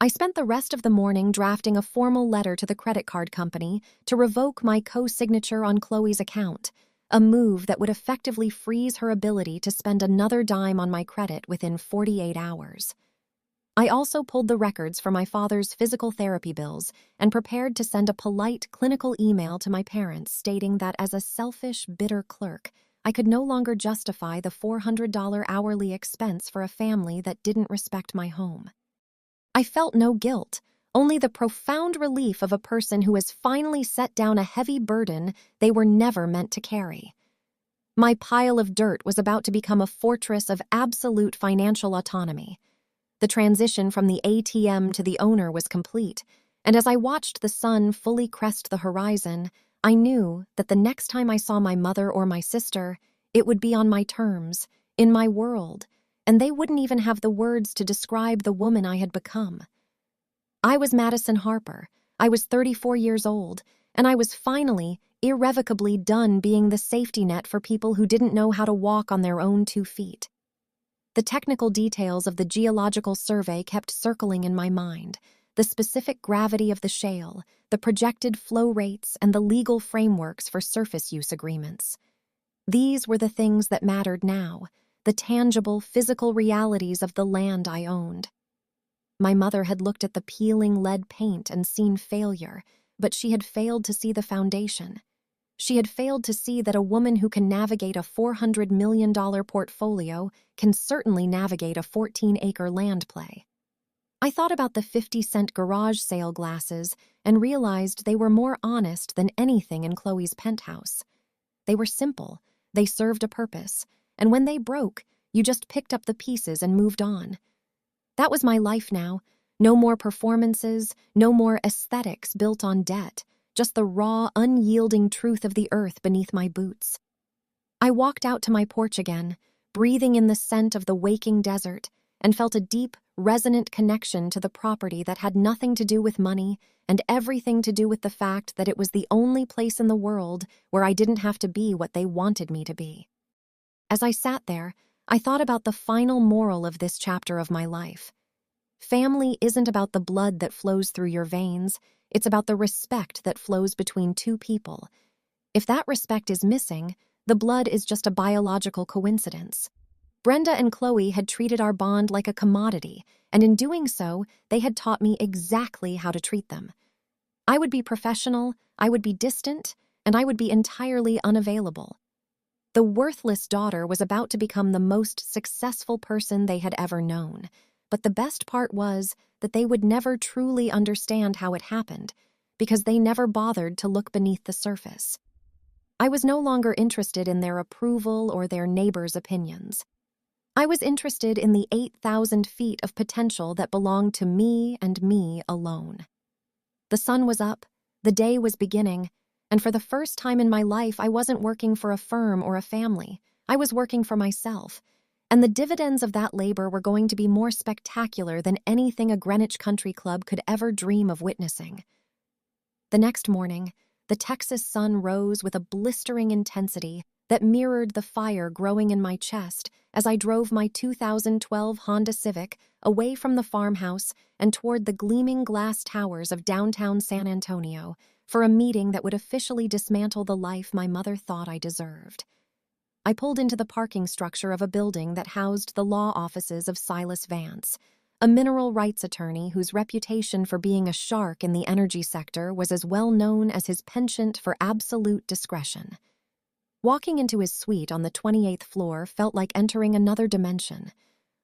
I spent the rest of the morning drafting a formal letter to the credit card company to revoke my co-signature on Chloe's account, a move that would effectively freeze her ability to spend another dime on my credit within 48 hours. I also pulled the records for my father's physical therapy bills and prepared to send a polite clinical email to my parents stating that as a selfish, bitter clerk, I could no longer justify the $400 hourly expense for a family that didn't respect my home. I felt no guilt, only the profound relief of a person who has finally set down a heavy burden they were never meant to carry. My pile of dirt was about to become a fortress of absolute financial autonomy. The transition from the ATM to the owner was complete, and as I watched the sun fully crest the horizon, I knew that the next time I saw my mother or my sister, it would be on my terms, in my world, and they wouldn't even have the words to describe the woman I had become. I was Madison Harper. I was 34 years old, and I was finally, irrevocably done being the safety net for people who didn't know how to walk on their own 2 feet. The technical details of the geological survey kept circling in my mind: the specific gravity of the shale, the projected flow rates, and the legal frameworks for surface use agreements. These were the things that mattered now, the tangible, physical realities of the land I owned. My mother had looked at the peeling lead paint and seen failure, but she had failed to see the foundation. She had failed to see that a woman who can navigate a $400 million portfolio can certainly navigate a 14-acre land play. I thought about the 50-cent garage sale glasses and realized they were more honest than anything in Chloe's penthouse. They were simple, they served a purpose, and when they broke, you just picked up the pieces and moved on. That was my life now. No more performances, no more aesthetics built on debt, just the raw, unyielding truth of the earth beneath my boots. I walked out to my porch again, breathing in the scent of the waking desert, and felt a deep, resonant connection to the property that had nothing to do with money and everything to do with the fact that it was the only place in the world where I didn't have to be what they wanted me to be. As I sat there, I thought about the final moral of this chapter of my life. Family isn't about the blood that flows through your veins, it's about the respect that flows between two people. If that respect is missing, the blood is just a biological coincidence. Brenda and Chloe had treated our bond like a commodity, and in doing so, they had taught me exactly how to treat them. I would be professional, I would be distant, and I would be entirely unavailable. The worthless daughter was about to become the most successful person they had ever known, but the best part was that they would never truly understand how it happened, because they never bothered to look beneath the surface. I was no longer interested in their approval or their neighbors' opinions. I was interested in the 8,000 feet of potential that belonged to me and me alone. The sun was up, the day was beginning, and for the first time in my life, I wasn't working for a firm or a family. I was working for myself, and the dividends of that labor were going to be more spectacular than anything a Greenwich Country Club could ever dream of witnessing. The next morning, the Texas sun rose with a blistering intensity that mirrored the fire growing in my chest as I drove my 2012 Honda Civic away from the farmhouse and toward the gleaming glass towers of downtown San Antonio for a meeting that would officially dismantle the life my mother thought I deserved. I pulled into the parking structure of a building that housed the law offices of Silas Vance, a mineral rights attorney whose reputation for being a shark in the energy sector was as well known as his penchant for absolute discretion. Walking into his suite on the 28th floor felt like entering another dimension,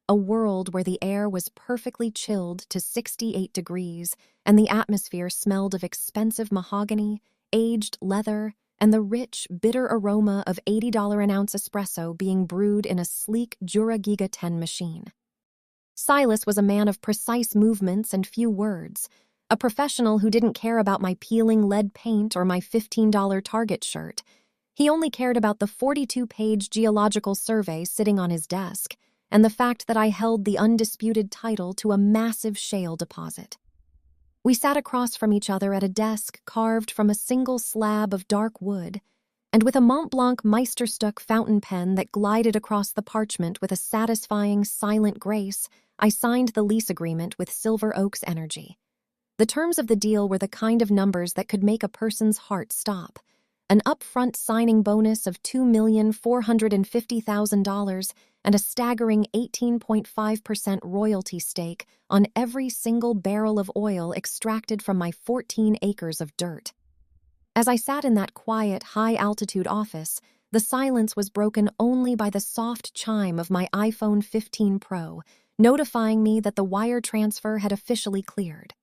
a world where the air was perfectly chilled to 68 degrees and the atmosphere smelled of expensive mahogany, aged leather, and the rich, bitter aroma of $80 an ounce espresso being brewed in a sleek Jura Giga 10 machine. Silas was a man of precise movements and few words, a professional who didn't care about my peeling lead paint or my $15 Target shirt. He only cared about the 42-page geological survey sitting on his desk and the fact that I held the undisputed title to a massive shale deposit. We sat across from each other at a desk carved from a single slab of dark wood, and with a Mont Blanc Meisterstück fountain pen that glided across the parchment with a satisfying, silent grace, I signed the lease agreement with Silver Oaks Energy. The terms of the deal were the kind of numbers that could make a person's heart stop. An upfront signing bonus of $2,450,000 and a staggering 18.5% royalty stake on every single barrel of oil extracted from my 14 acres of dirt. As I sat in that quiet, high-altitude office, the silence was broken only by the soft chime of my iPhone 15 Pro, notifying me that the wire transfer had officially cleared.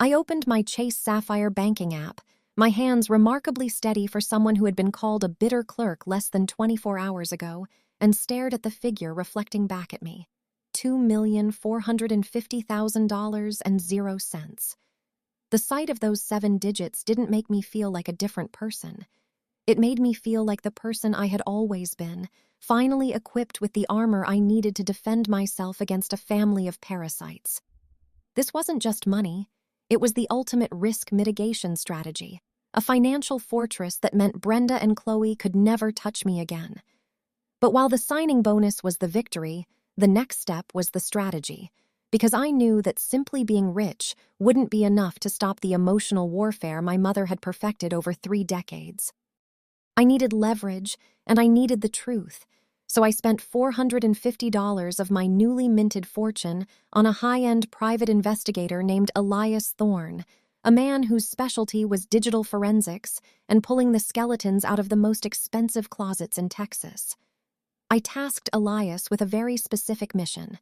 I opened my Chase Sapphire banking app, my hands remarkably steady for someone who had been called a bitter clerk less than 24 hours ago, and stared at the figure reflecting back at me. $2,450,000 and 0 cents. The sight of those 7 digits didn't make me feel like a different person. It made me feel like the person I had always been, finally equipped with the armor I needed to defend myself against a family of parasites. This wasn't just money. It was the ultimate risk mitigation strategy, a financial fortress that meant Brenda and Chloe could never touch me again. But while the signing bonus was the victory, The next step was the strategy, because I knew that simply being rich wouldn't be enough to stop the emotional warfare my mother had perfected over 3 decades. I needed leverage, and I needed the truth, so I spent $450 of my newly minted fortune on a high-end private investigator named Elias Thorne, a man whose specialty was digital forensics and pulling the skeletons out of the most expensive closets in Texas. I tasked Elias with a very specific mission.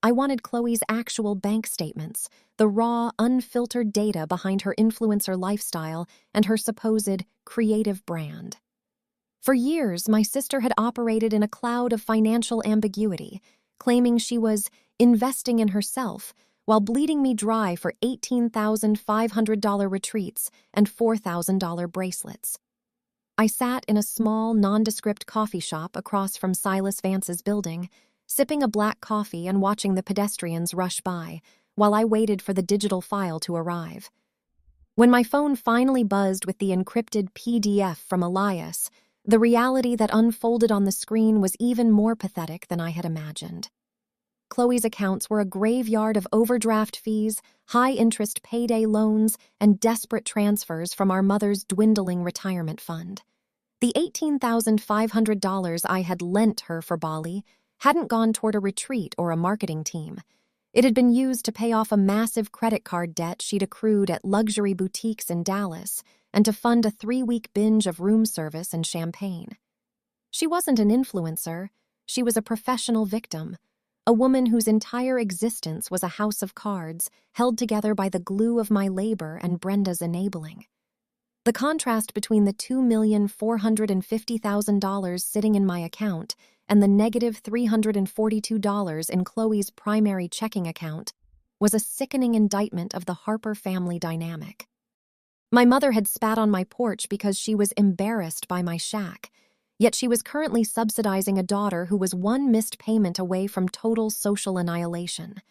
I wanted Chloe's actual bank statements, the raw, unfiltered data behind her influencer lifestyle and her supposed creative brand. For years, my sister had operated in a cloud of financial ambiguity, claiming she was investing in herself while bleeding me dry for $18,500 retreats and $4,000 bracelets. I sat in a small, nondescript coffee shop across from Silas Vance's building, sipping a black coffee and watching the pedestrians rush by, while I waited for the digital file to arrive. When my phone finally buzzed with the encrypted PDF from Elias, the reality that unfolded on the screen was even more pathetic than I had imagined. Chloe's accounts were a graveyard of overdraft fees, high-interest payday loans, and desperate transfers from our mother's dwindling retirement fund. The $18,500 I had lent her for Bali hadn't gone toward a retreat or a marketing team. It had been used to pay off a massive credit card debt she'd accrued at luxury boutiques in Dallas and to fund a 3-week binge of room service and champagne. She wasn't an influencer. She was a professional victim, a woman whose entire existence was a house of cards held together by the glue of my labor and Brenda's enabling. The contrast between the $2,450,000 sitting in my account and the negative $342 in Chloe's primary checking account was a sickening indictment of the Harper family dynamic. My mother had spat on my porch because she was embarrassed by my shack, yet she was currently subsidizing a daughter who was one missed payment away from total social annihilation.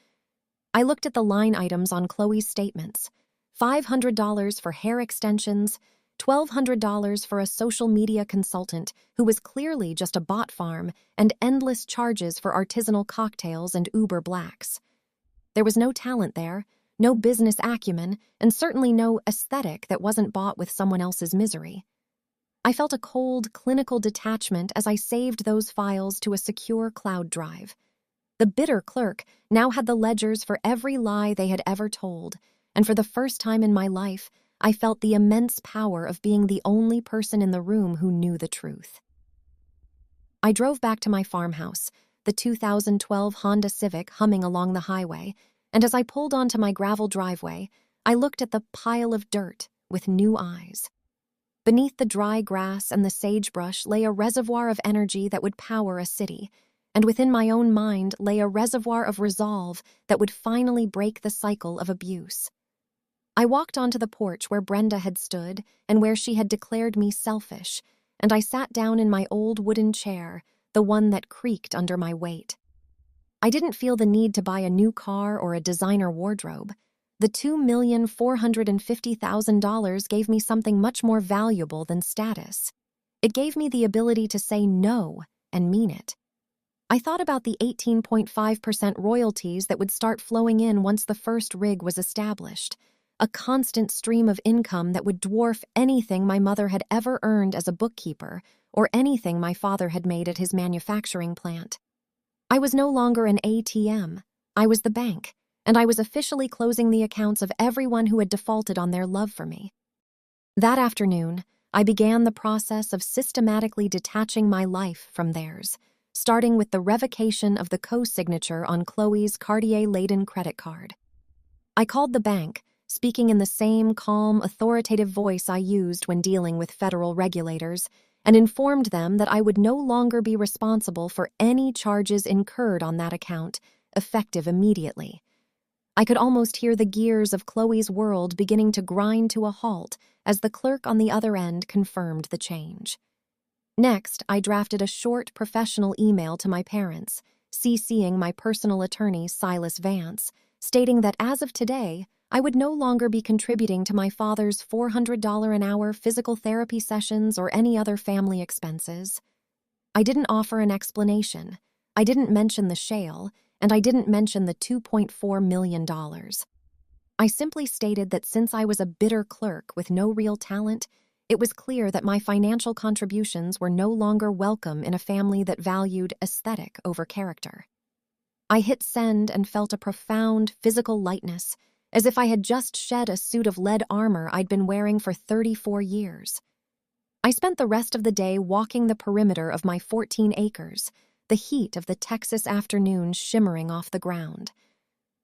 I looked at the line items on Chloe's statements: $500 for hair extensions, $1,200 for a social media consultant who was clearly just a bot farm, and endless charges for artisanal cocktails and Uber Blacks. There was no talent there, no business acumen, and certainly no aesthetic that wasn't bought with someone else's misery. I felt a cold, clinical detachment as I saved those files to a secure cloud drive. The bitter clerk now had the ledgers for every lie they had ever told, and for the first time in my life, I felt the immense power of being the only person in the room who knew the truth. I drove back to my farmhouse, the 2012 Honda Civic humming along the highway, and as I pulled onto my gravel driveway, I looked at the pile of dirt with new eyes. Beneath the dry grass and the sagebrush lay a reservoir of energy that would power a city, and within my own mind lay a reservoir of resolve that would finally break the cycle of abuse. I walked onto the porch where Brenda had stood and where she had declared me selfish, and I sat down in my old wooden chair, the one that creaked under my weight. I didn't feel the need to buy a new car or a designer wardrobe. The $2,450,000 gave me something much more valuable than status. It gave me the ability to say no and mean it. I thought about the 18.5% royalties that would start flowing in once the first rig was established, a constant stream of income that would dwarf anything my mother had ever earned as a bookkeeper or anything my father had made at his manufacturing plant. I was no longer an ATM. I was the bank, and I was officially closing the accounts of everyone who had defaulted on their love for me. That afternoon, I began the process of systematically detaching my life from theirs, starting with the revocation of the co-signature on Chloe's Cartier-laden credit card. I called the bank, speaking in the same calm, authoritative voice I used when dealing with federal regulators, and informed them that I would no longer be responsible for any charges incurred on that account, effective immediately. I could almost hear the gears of Chloe's world beginning to grind to a halt as the clerk on the other end confirmed the change. Next, I drafted a short professional email to my parents, CCing my personal attorney, Silas Vance, stating that as of today, I would no longer be contributing to my father's $400 an hour physical therapy sessions or any other family expenses. I didn't offer an explanation. I didn't mention the shale, and I didn't mention the $2.4 million. I simply stated that since I was a bitter clerk with no real talent, it was clear that my financial contributions were no longer welcome in a family that valued aesthetic over character. I hit send and felt a profound physical lightness, as if I had just shed a suit of lead armor I'd been wearing for 34 years. I spent the rest of the day walking the perimeter of my 14 acres, the heat of the Texas afternoon shimmering off the ground.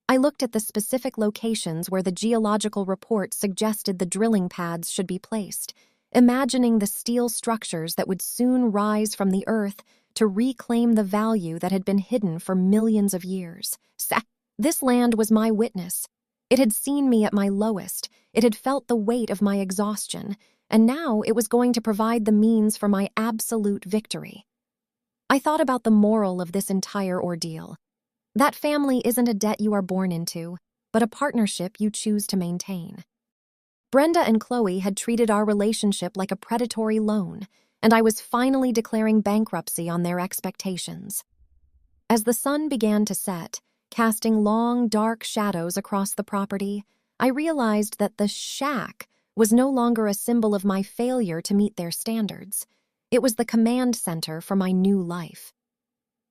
I looked at the specific locations where the geological report suggested the drilling pads should be placed, imagining the steel structures that would soon rise from the earth to reclaim the value that had been hidden for millions of years. This land was my witness. It had seen me at my lowest, it had felt the weight of my exhaustion, and now it was going to provide the means for my absolute victory. I thought about the moral of this entire ordeal. That family isn't a debt you are born into, but a partnership you choose to maintain. Brenda and Chloe had treated our relationship like a predatory loan, and I was finally declaring bankruptcy on their expectations. As the sun began to set, casting long, dark shadows across the property, I realized that the shack was no longer a symbol of my failure to meet their standards. It was the command center for my new life.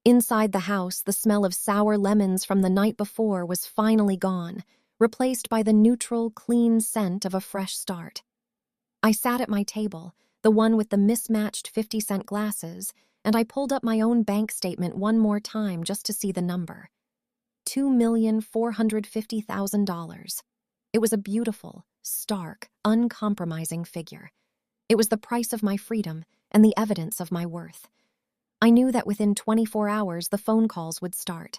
Inside the house, the smell of sour lemons from the night before was finally gone, replaced by the neutral, clean scent of a fresh start. I sat at my table, the one with the mismatched 50-cent glasses, and I pulled up my own bank statement one more time just to see the number. $2,450,000. It was a beautiful, stark, uncompromising figure. It was the price of my freedom and the evidence of my worth. I knew that within 24 hours the phone calls would start.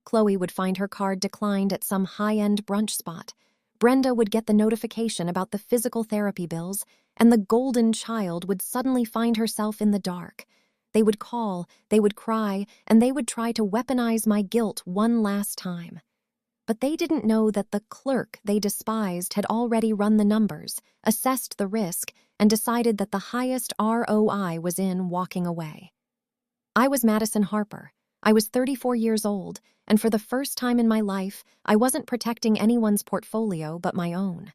Chloe would find her card declined at some high-end brunch spot. Brenda would get the notification about the physical therapy bills, and the golden child would suddenly find herself in the dark. They would call, they would cry, and they would try to weaponize my guilt one last time. But they didn't know that the clerk they despised had already run the numbers, assessed the risk, and decided that the highest ROI was in walking away. I was Madison Harper. I was 34 years old, and for the first time in my life, I wasn't protecting anyone's portfolio but my own.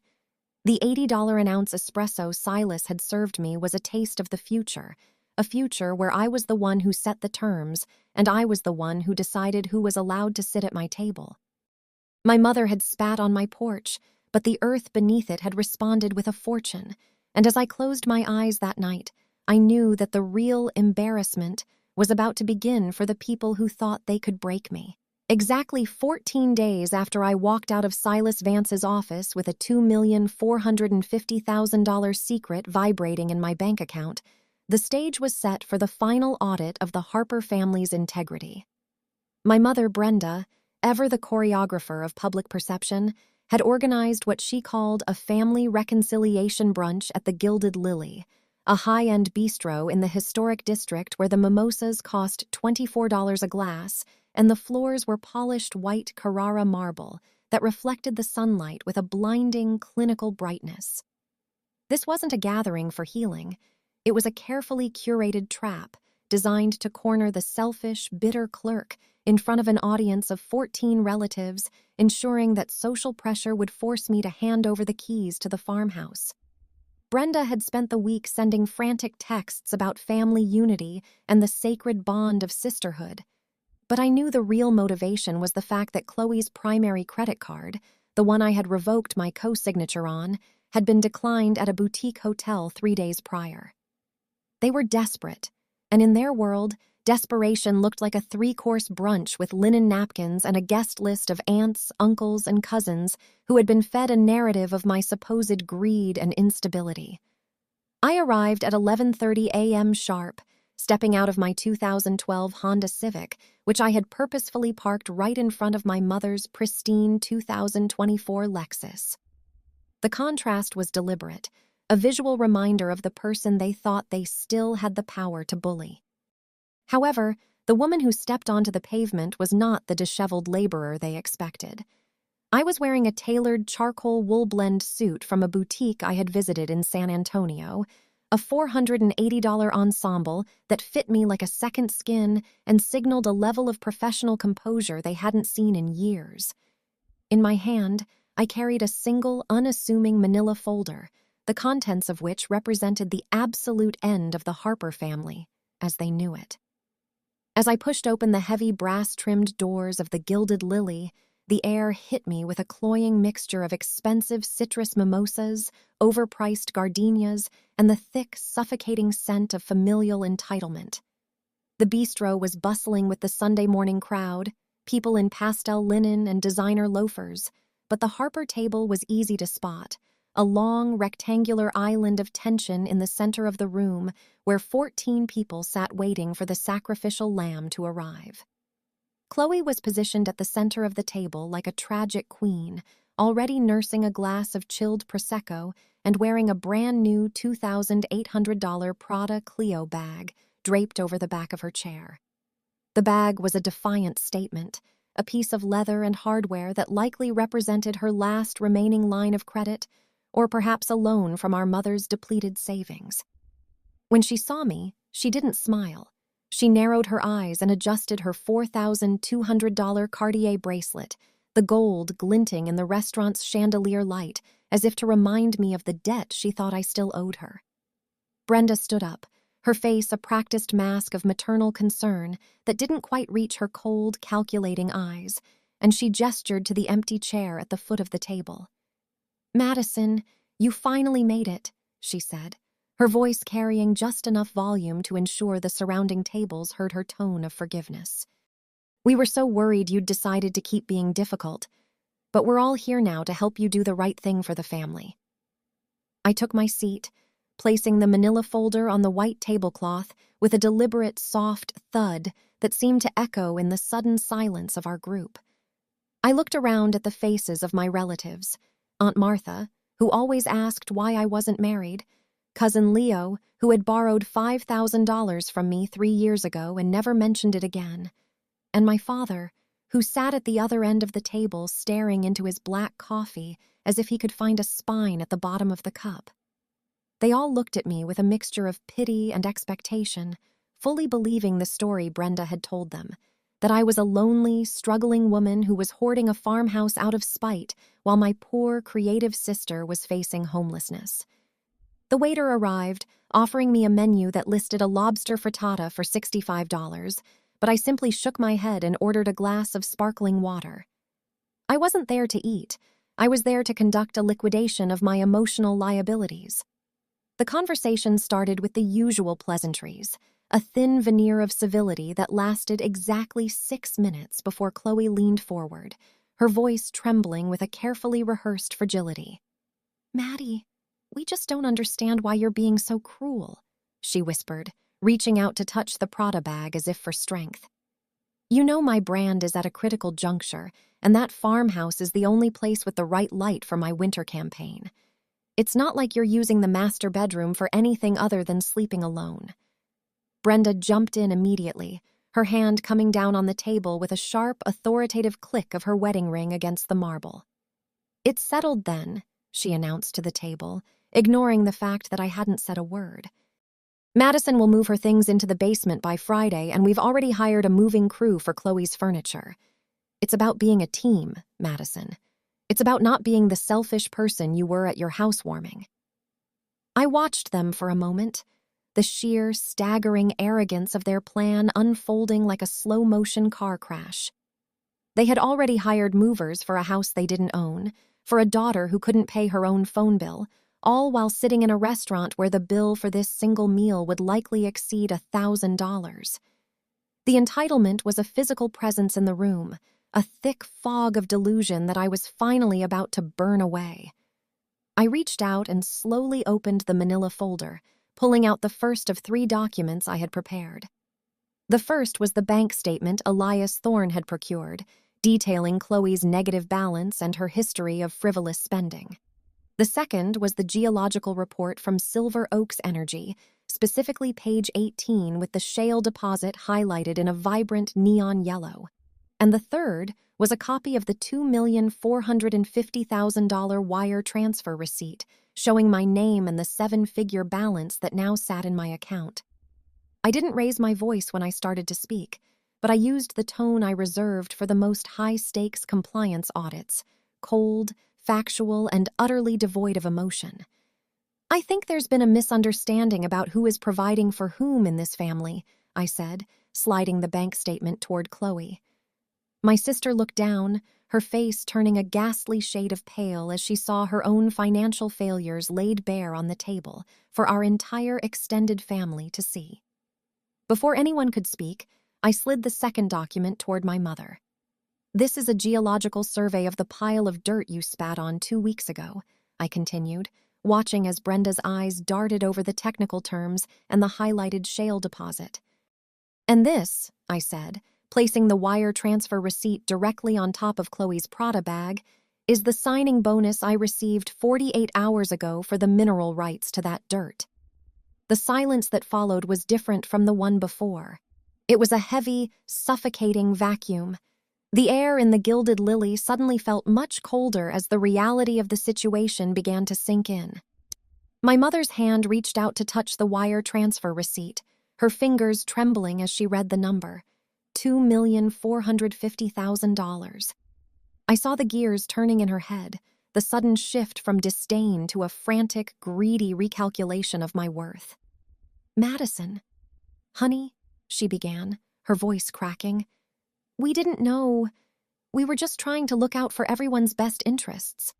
The $80 an ounce espresso Silas had served me was a taste of the future, a future where I was the one who set the terms, and I was the one who decided who was allowed to sit at my table. My mother had spat on my porch, but the earth beneath it had responded with a fortune, and as I closed my eyes that night, I knew that the real embarrassment was about to begin for the people who thought they could break me. Exactly 14 days after I walked out of Silas Vance's office with a $2,450,000 secret vibrating in my bank account, the stage was set for the final audit of the Harper family's integrity. My mother, Brenda, ever the choreographer of public perception, had organized what she called a family reconciliation brunch at the Gilded Lily, a high-end bistro in the historic district where the mimosas cost $24 a glass and the floors were polished white Carrara marble that reflected the sunlight with a blinding, clinical brightness. This wasn't a gathering for healing. It was a carefully curated trap designed to corner the selfish, bitter clerk in front of an audience of 14 relatives, ensuring that social pressure would force me to hand over the keys to the farmhouse. Brenda had spent the week sending frantic texts about family unity and the sacred bond of sisterhood. But I knew the real motivation was the fact that Chloe's primary credit card, the one I had revoked my co-signature on, had been declined at a boutique hotel 3 days prior. They were desperate, and in their world, desperation looked like a 3-course brunch with linen napkins and a guest list of aunts, uncles, and cousins who had been fed a narrative of my supposed greed and instability. I arrived at 11:30 a.m. sharp, stepping out of my 2012 Honda Civic, which I had purposefully parked right in front of my mother's pristine 2024 Lexus. The contrast was deliberate, a visual reminder of the person they thought they still had the power to bully. However, the woman who stepped onto the pavement was not the disheveled laborer they expected. I was wearing a tailored charcoal wool blend suit from a boutique I had visited in San Antonio, a $480 ensemble that fit me like a second skin and signaled a level of professional composure they hadn't seen in years. In my hand, I carried a single, unassuming manila folder, the contents of which represented the absolute end of the Harper family, as they knew it. As I pushed open the heavy brass-trimmed doors of the Gilded Lily, the air hit me with a cloying mixture of expensive citrus mimosas, overpriced gardenias, and the thick, suffocating scent of familial entitlement. The bistro was bustling with the Sunday morning crowd, people in pastel linen and designer loafers, but the Harper table was easy to spot, a long, rectangular island of tension in the center of the room where 14 people sat waiting for the sacrificial lamb to arrive. Chloe was positioned at the center of the table like a tragic queen, already nursing a glass of chilled Prosecco and wearing a brand-new $2,800 Prada Clio bag draped over the back of her chair. The bag was a defiant statement, a piece of leather and hardware that likely represented her last remaining line of credit, or perhaps a loan from our mother's depleted savings. When she saw me, she didn't smile. She narrowed her eyes and adjusted her $4,200 Cartier bracelet, the gold glinting in the restaurant's chandelier light, as if to remind me of the debt she thought I still owed her. Brenda stood up, her face a practiced mask of maternal concern that didn't quite reach her cold, calculating eyes, and she gestured to the empty chair at the foot of the table. "Madison, you finally made it," she said, her voice carrying just enough volume to ensure the surrounding tables heard her tone of forgiveness. "We were so worried you'd decided to keep being difficult, but we're all here now to help you do the right thing for the family." I took my seat, placing the manila folder on the white tablecloth with a deliberate, soft thud that seemed to echo in the sudden silence of our group. I looked around at the faces of my relatives, Aunt Martha, who always asked why I wasn't married, Cousin Leo, who had borrowed $5,000 from me 3 years ago and never mentioned it again, and my father, who sat at the other end of the table staring into his black coffee as if he could find a spine at the bottom of the cup. They all looked at me with a mixture of pity and expectation, fully believing the story Brenda had told them, that I was a lonely, struggling woman who was hoarding a farmhouse out of spite while my poor, creative sister was facing homelessness. The waiter arrived, offering me a menu that listed a lobster frittata for $65, but I simply shook my head and ordered a glass of sparkling water. I wasn't there to eat. I was there to conduct a liquidation of my emotional liabilities. The conversation started with the usual pleasantries, a thin veneer of civility that lasted exactly 6 minutes before Chloe leaned forward, her voice trembling with a carefully rehearsed fragility. "Maddie, we just don't understand why you're being so cruel," she whispered, reaching out to touch the Prada bag as if for strength. "You know my brand is at a critical juncture, and that farmhouse is the only place with the right light for my winter campaign. It's not like you're using the master bedroom for anything other than sleeping alone." Brenda jumped in immediately, her hand coming down on the table with a sharp, authoritative click of her wedding ring against the marble. "It's settled then," she announced to the table, ignoring the fact that I hadn't said a word. "Madison will move her things into the basement by Friday, and we've already hired a moving crew for Chloe's furniture. It's about being a team, Madison. It's about not being the selfish person you were at your housewarming." I watched them for a moment, the sheer, staggering arrogance of their plan unfolding like a slow-motion car crash. They had already hired movers for a house they didn't own, for a daughter who couldn't pay her own phone bill, all while sitting in a restaurant where the bill for this single meal would likely exceed $1,000. The entitlement was a physical presence in the room, a thick fog of delusion that I was finally about to burn away. I reached out and slowly opened the manila folder, pulling out the first of 3 documents I had prepared. The first was the bank statement Elias Thorne had procured, detailing Chloe's negative balance and her history of frivolous spending. The second was the geological report from Silver Oaks Energy, specifically page 18 with the shale deposit highlighted in a vibrant neon yellow. And the third was a copy of the $2,450,000 wire transfer receipt, showing my name and the 7-figure balance that now sat in my account. I didn't raise my voice when I started to speak, but I used the tone I reserved for the most high-stakes compliance audits, cold, factual, and utterly devoid of emotion. I think there's been a misunderstanding about who is providing for whom in this family, I said, sliding the bank statement toward Chloe. My sister looked down, her face turning a ghastly shade of pale as she saw her own financial failures laid bare on the table for our entire extended family to see. Before anyone could speak, I slid the second document toward my mother. "This is a geological survey of the pile of dirt you spat on 2 weeks ago," I continued, watching as Brenda's eyes darted over the technical terms and the highlighted shale deposit. "And this," I said, placing the wire transfer receipt directly on top of Chloe's Prada bag, "is the signing bonus I received 48 hours ago for the mineral rights to that dirt." The silence that followed was different from the one before. It was a heavy, suffocating vacuum. The air in the Gilded Lily suddenly felt much colder as the reality of the situation began to sink in. My mother's hand reached out to touch the wire transfer receipt, her fingers trembling as she read the number. $2,450,000. I saw the gears turning in her head, the sudden shift from disdain to a frantic, greedy recalculation of my worth. "Madison, honey," she began, her voice cracking. "We didn't know. We were just trying to look out for everyone's best interests."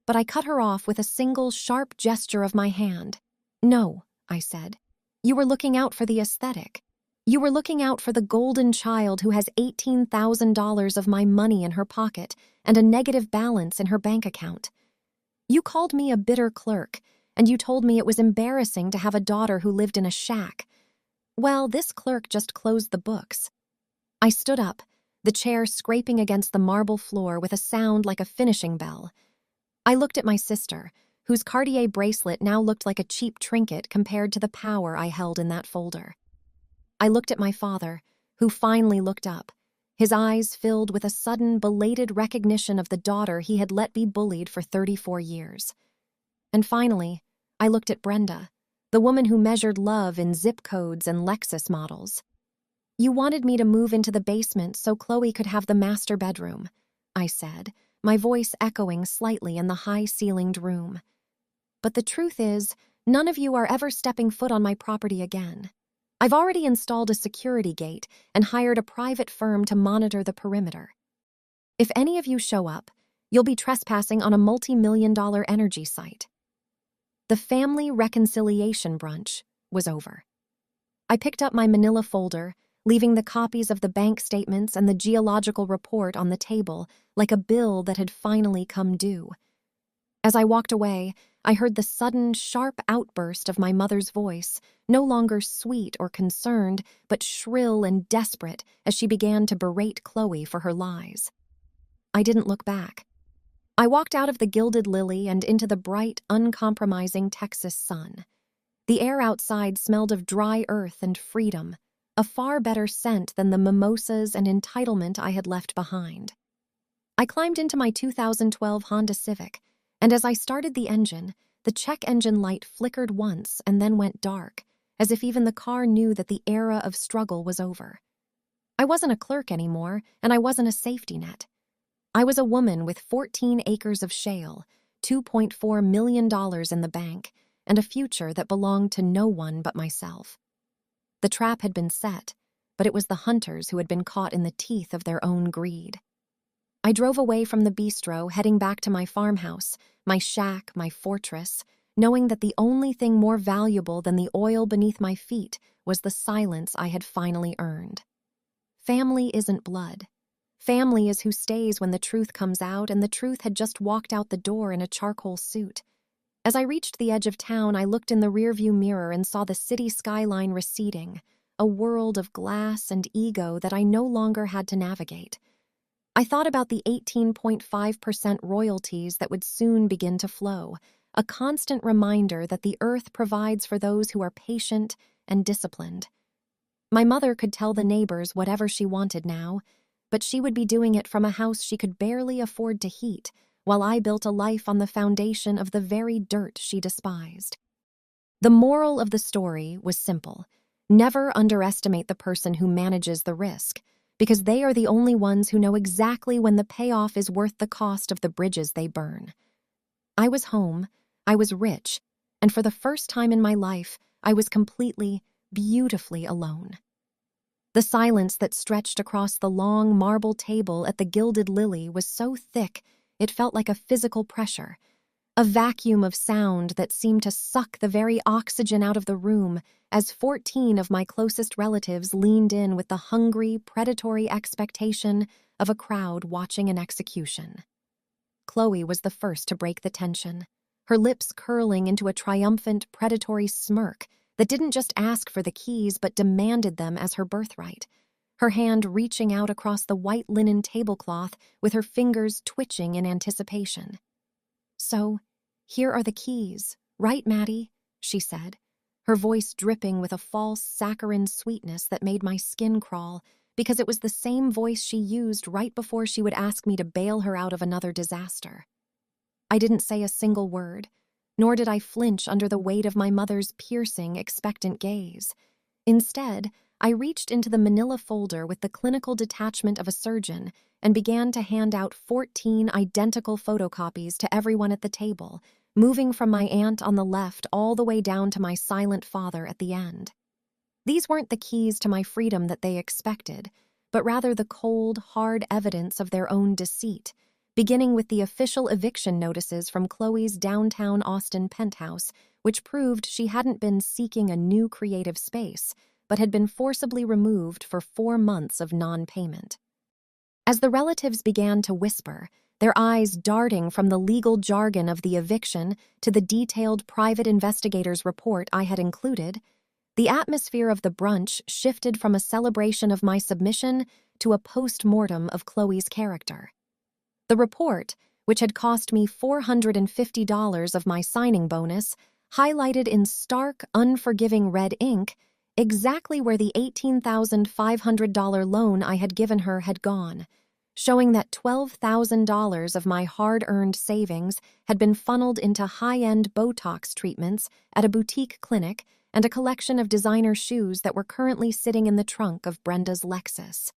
But I cut her off with a single sharp gesture of my hand. "No," I said. "You were looking out for the aesthetic. You were looking out for the golden child who has $18,000 of my money in her pocket and a negative balance in her bank account. You called me a bitter clerk, and you told me it was embarrassing to have a daughter who lived in a shack. Well, this clerk just closed the books." I stood up, the chair scraping against the marble floor with a sound like a finishing bell. I looked at my sister, whose Cartier bracelet now looked like a cheap trinket compared to the power I held in that folder. I looked at my father, who finally looked up, his eyes filled with a sudden, belated recognition of the daughter he had let be bullied for 34 years. And finally, I looked at Brenda, the woman who measured love in zip codes and Lexus models. "You wanted me to move into the basement so Chloe could have the master bedroom," I said, my voice echoing slightly in the high-ceilinged room. "But the truth is, none of you are ever stepping foot on my property again. I've already installed a security gate and hired a private firm to monitor the perimeter. If any of you show up, you'll be trespassing on a multi-million-dollar energy site." The family reconciliation brunch was over. I picked up my manila folder, leaving the copies of the bank statements and the geological report on the table like a bill that had finally come due. As I walked away, I heard the sudden, sharp outburst of my mother's voice, no longer sweet or concerned, but shrill and desperate as she began to berate Chloe for her lies. I didn't look back. I walked out of the Gilded Lily and into the bright, uncompromising Texas sun. The air outside smelled of dry earth and freedom, a far better scent than the mimosas and entitlement I had left behind. I climbed into my 2012 Honda Civic, and as I started the engine, the check engine light flickered once and then went dark, as if even the car knew that the era of struggle was over. I wasn't a clerk anymore, and I wasn't a safety net. I was a woman with 14 acres of shale, $2.4 million in the bank, and a future that belonged to no one but myself. The trap had been set, but it was the hunters who had been caught in the teeth of their own greed. I drove away from the bistro, heading back to my farmhouse, my shack, my fortress, knowing that the only thing more valuable than the oil beneath my feet was the silence I had finally earned. Family isn't blood. Family is who stays when the truth comes out, and the truth had just walked out the door in a charcoal suit. As I reached the edge of town, I looked in the rearview mirror and saw the city skyline receding, a world of glass and ego that I no longer had to navigate. I thought about the 18.5% royalties that would soon begin to flow, a constant reminder that the earth provides for those who are patient and disciplined. My mother could tell the neighbors whatever she wanted now, but she would be doing it from a house she could barely afford to heat, while I built a life on the foundation of the very dirt she despised. The moral of the story was simple. Never underestimate the person who manages the risk, because they are the only ones who know exactly when the payoff is worth the cost of the bridges they burn. I was home, I was rich, and for the first time in my life, I was completely, beautifully alone. The silence that stretched across the long marble table at the Gilded Lily was so thick it felt like a physical pressure, a vacuum of sound that seemed to suck the very oxygen out of the room as 14 of my closest relatives leaned in with the hungry, predatory expectation of a crowd watching an execution. Chloe was the first to break the tension, her lips curling into a triumphant, predatory smirk that didn't just ask for the keys but demanded them as her birthright, her hand reaching out across the white linen tablecloth with her fingers twitching in anticipation. "So, here are the keys, right, Maddie?" she said, her voice dripping with a false saccharine sweetness that made my skin crawl because it was the same voice she used right before she would ask me to bail her out of another disaster. I didn't say a single word, nor did I flinch under the weight of my mother's piercing, expectant gaze. Instead, I reached into the manila folder with the clinical detachment of a surgeon and began to hand out 14 identical photocopies to everyone at the table, moving from my aunt on the left all the way down to my silent father at the end. These weren't the keys to my freedom that they expected, but rather the cold, hard evidence of their own deceit, beginning with the official eviction notices from Chloe's downtown Austin penthouse, which proved she hadn't been seeking a new creative space, but had been forcibly removed for 4 months of non-payment. As the relatives began to whisper, their eyes darting from the legal jargon of the eviction to the detailed private investigator's report I had included, the atmosphere of the brunch shifted from a celebration of my submission to a post-mortem of Chloe's character. The report, which had cost me $450 of my signing bonus, highlighted in stark, unforgiving red ink exactly where the $18,500 loan I had given her had gone, showing that $12,000 of my hard-earned savings had been funneled into high-end Botox treatments at a boutique clinic and a collection of designer shoes that were currently sitting in the trunk of Brenda's Lexus.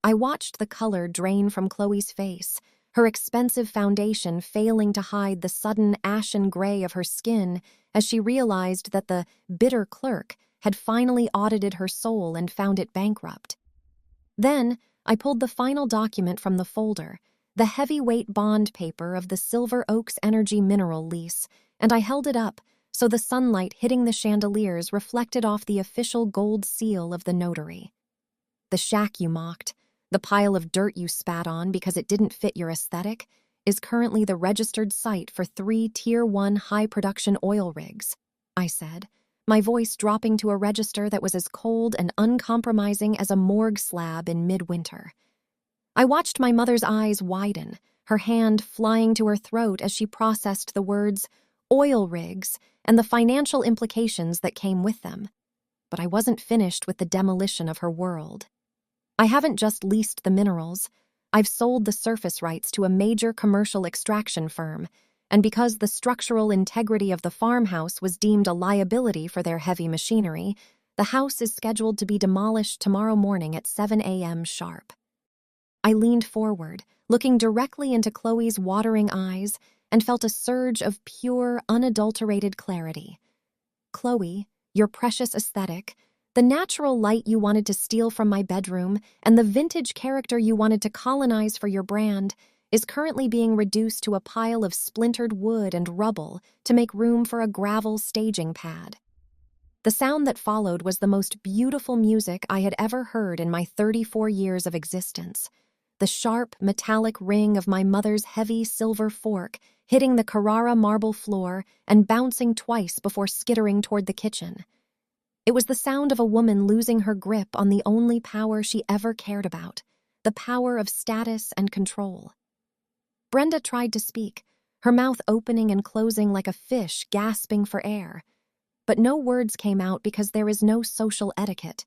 I watched the color drain from Chloe's face, her expensive foundation failing to hide the sudden ashen gray of her skin as she realized that the bitter clerk had finally audited her soul and found it bankrupt. Then, I pulled the final document from the folder, the heavyweight bond paper of the Silver Oaks Energy mineral lease, and I held it up so the sunlight hitting the chandeliers reflected off the official gold seal of the notary. "The shack you mocked, the pile of dirt you spat on because it didn't fit your aesthetic, is currently the registered site for 3 Tier 1 high-production oil rigs," I said, my voice dropping to a register that was as cold and uncompromising as a morgue slab in midwinter. I watched my mother's eyes widen, her hand flying to her throat as she processed the words "oil rigs" and the financial implications that came with them. But I wasn't finished with the demolition of her world. I haven't just leased the minerals. I've sold the surface rights to a major commercial extraction firm, and because the structural integrity of the farmhouse was deemed a liability for their heavy machinery, the house is scheduled to be demolished tomorrow morning at 7 a.m. sharp. I leaned forward, looking directly into Chloe's watering eyes, and felt a surge of pure, unadulterated clarity. "Chloe, your precious aesthetic, the natural light you wanted to steal from my bedroom, and the vintage character you wanted to colonize for your brand, is currently being reduced to a pile of splintered wood and rubble to make room for a gravel staging pad." The sound that followed was the most beautiful music I had ever heard in my 34 years of existence. The sharp, metallic ring of my mother's heavy silver fork hitting the Carrara marble floor and bouncing twice before skittering toward the kitchen. It was the sound of a woman losing her grip on the only power she ever cared about, the power of status and control. Brenda tried to speak, her mouth opening and closing like a fish gasping for air. But no words came out because there is no social etiquette.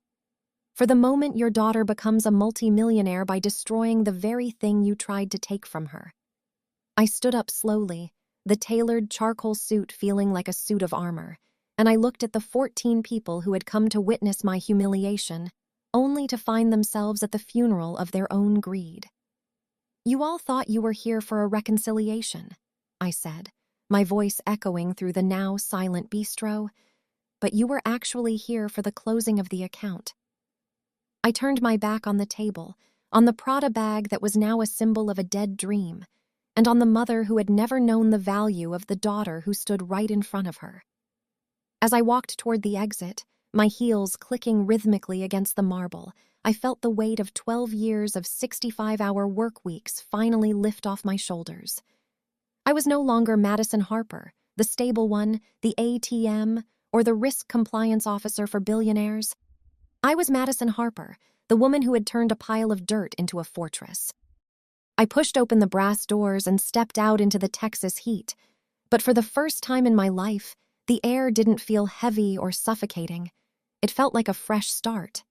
For the moment your daughter becomes a multimillionaire by destroying the very thing you tried to take from her. I stood up slowly, the tailored charcoal suit feeling like a suit of armor, and I looked at the 14 people who had come to witness my humiliation, only to find themselves at the funeral of their own greed. "You all thought you were here for a reconciliation," I said, my voice echoing through the now silent bistro, "but you were actually here for the closing of the account." I turned my back on the table, on the Prada bag that was now a symbol of a dead dream, and on the mother who had never known the value of the daughter who stood right in front of her. As I walked toward the exit, my heels clicking rhythmically against the marble, I felt the weight of 12 years of 65-hour work weeks finally lift off my shoulders. I was no longer Madison Harper, the stable one, the ATM, or the risk compliance officer for billionaires. I was Madison Harper, the woman who had turned a pile of dirt into a fortress. I pushed open the brass doors and stepped out into the Texas heat, but for the first time in my life, the air didn't feel heavy or suffocating. It felt like a fresh start.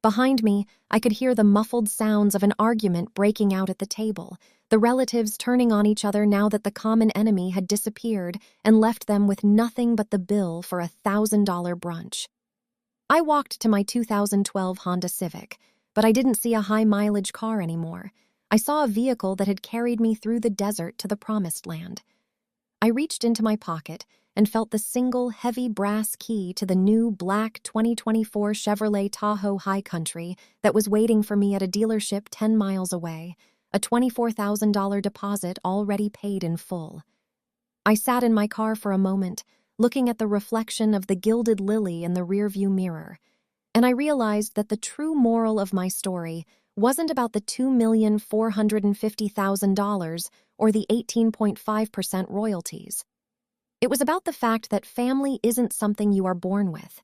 Behind me, I could hear the muffled sounds of an argument breaking out at the table, the relatives turning on each other now that the common enemy had disappeared and left them with nothing but the bill for a $1,000 brunch. I walked to my 2012 Honda Civic, but I didn't see a high-mileage car anymore. I saw a vehicle that had carried me through the desert to the promised land. I reached into my pocket and felt the single heavy brass key to the new black 2024 Chevrolet Tahoe High Country that was waiting for me at a dealership 10 miles away, a $24,000 deposit already paid in full. I sat in my car for a moment, looking at the reflection of the gilded lily in the rearview mirror, and I realized that the true moral of my story wasn't about the $2,450,000 or the 18.5% royalties. It was about the fact that family isn't something you are born with.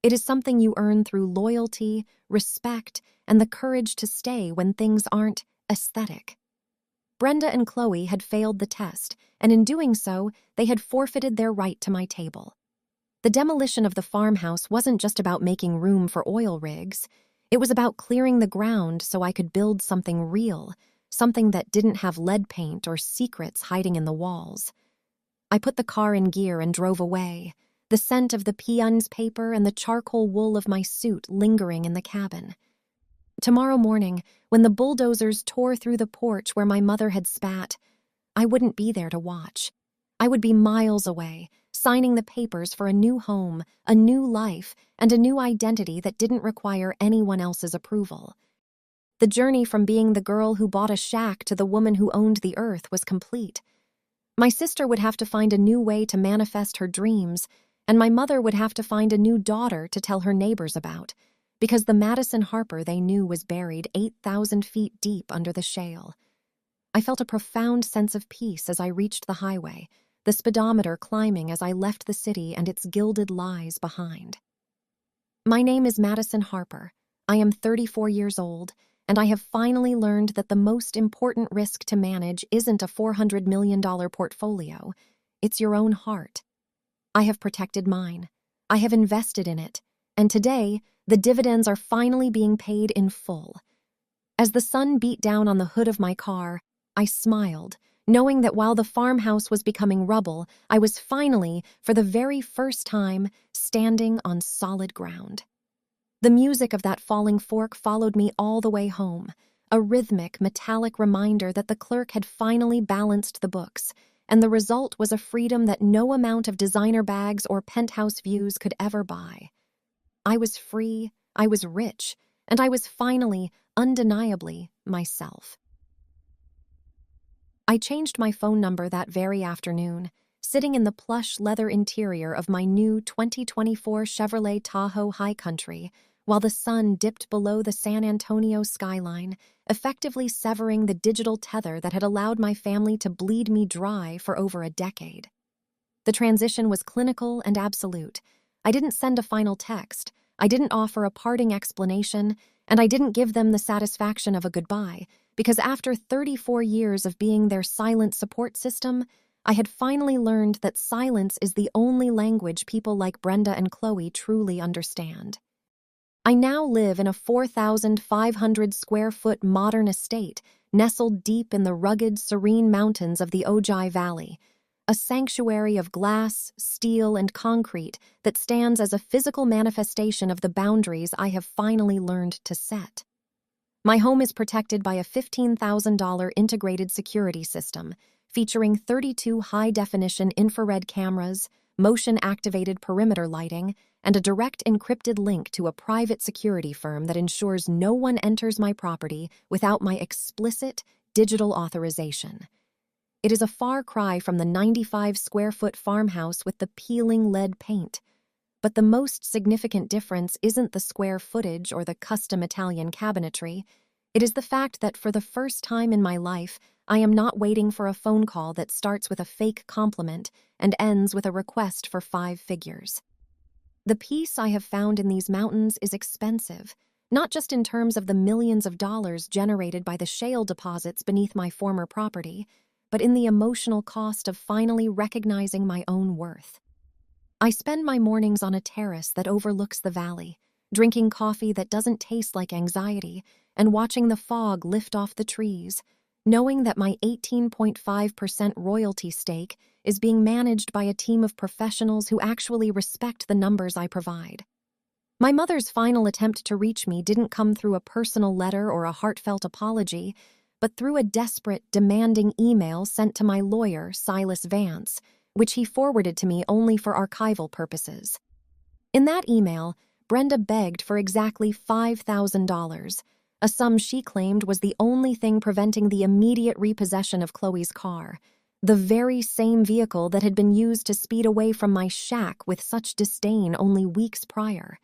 It is something you earn through loyalty, respect, and the courage to stay when things aren't aesthetic. Brenda and Chloe had failed the test, and in doing so, they had forfeited their right to my table. The demolition of the farmhouse wasn't just about making room for oil rigs. It was about clearing the ground so I could build something real, something that didn't have lead paint or secrets hiding in the walls. I put the car in gear and drove away, the scent of the peons paper and the charcoal wool of my suit lingering in the cabin. Tomorrow morning, when the bulldozers tore through the porch where my mother had spat, I wouldn't be there to watch. I would be miles away, signing the papers for a new home, a new life, and a new identity that didn't require anyone else's approval. The journey from being the girl who bought a shack to the woman who owned the earth was complete. My sister would have to find a new way to manifest her dreams, and my mother would have to find a new daughter to tell her neighbors about, because the Madison Harper they knew was buried 8,000 feet deep under the shale. I felt a profound sense of peace as I reached the highway, the speedometer climbing as I left the city and its gilded lies behind. My name is Madison Harper. I am 34 years old, and I have finally learned that the most important risk to manage isn't a $400 million portfolio. It's your own heart. I have protected mine. I have invested in it, and today, the dividends are finally being paid in full. As the sun beat down on the hood of my car, I smiled, knowing that while the farmhouse was becoming rubble, I was finally, for the very first time, standing on solid ground. The music of that falling fork followed me all the way home, a rhythmic, metallic reminder that the clerk had finally balanced the books, and the result was a freedom that no amount of designer bags or penthouse views could ever buy. I was free, I was rich, and I was finally, undeniably, myself. I changed my phone number that very afternoon, sitting in the plush leather interior of my new 2024 Chevrolet Tahoe High Country, while the sun dipped below the San Antonio skyline, effectively severing the digital tether that had allowed my family to bleed me dry for over a decade. The transition was clinical and absolute. I didn't send a final text, I didn't offer a parting explanation, and I didn't give them the satisfaction of a goodbye, because after 34 years of being their silent support system, I had finally learned that silence is the only language people like Brenda and Chloe truly understand. I now live in a 4,500 square foot modern estate nestled deep in the rugged, serene mountains of the Ojai Valley, a sanctuary of glass, steel, and concrete that stands as a physical manifestation of the boundaries I have finally learned to set. My home is protected by a $15,000 integrated security system, featuring 32 high-definition infrared cameras, motion-activated perimeter lighting, and a direct encrypted link to a private security firm that ensures no one enters my property without my explicit digital authorization. It is a far cry from the 95-square-foot farmhouse with the peeling lead paint. But the most significant difference isn't the square footage or the custom Italian cabinetry. It is the fact that for the first time in my life, I am not waiting for a phone call that starts with a fake compliment and ends with a request for 5 figures. The peace I have found in these mountains is expensive, not just in terms of the millions of dollars generated by the shale deposits beneath my former property, but in the emotional cost of finally recognizing my own worth. I spend my mornings on a terrace that overlooks the valley, drinking coffee that doesn't taste like anxiety and watching the fog lift off the trees, knowing that my 18.5% royalty stake is being managed by a team of professionals who actually respect the numbers I provide. My mother's final attempt to reach me didn't come through a personal letter or a heartfelt apology, but through a desperate, demanding email sent to my lawyer, Silas Vance, which he forwarded to me only for archival purposes. In that email, Brenda begged for exactly $5,000, a sum she claimed was the only thing preventing the immediate repossession of Chloe's car, the very same vehicle that had been used to speed away from my shack with such disdain only weeks prior.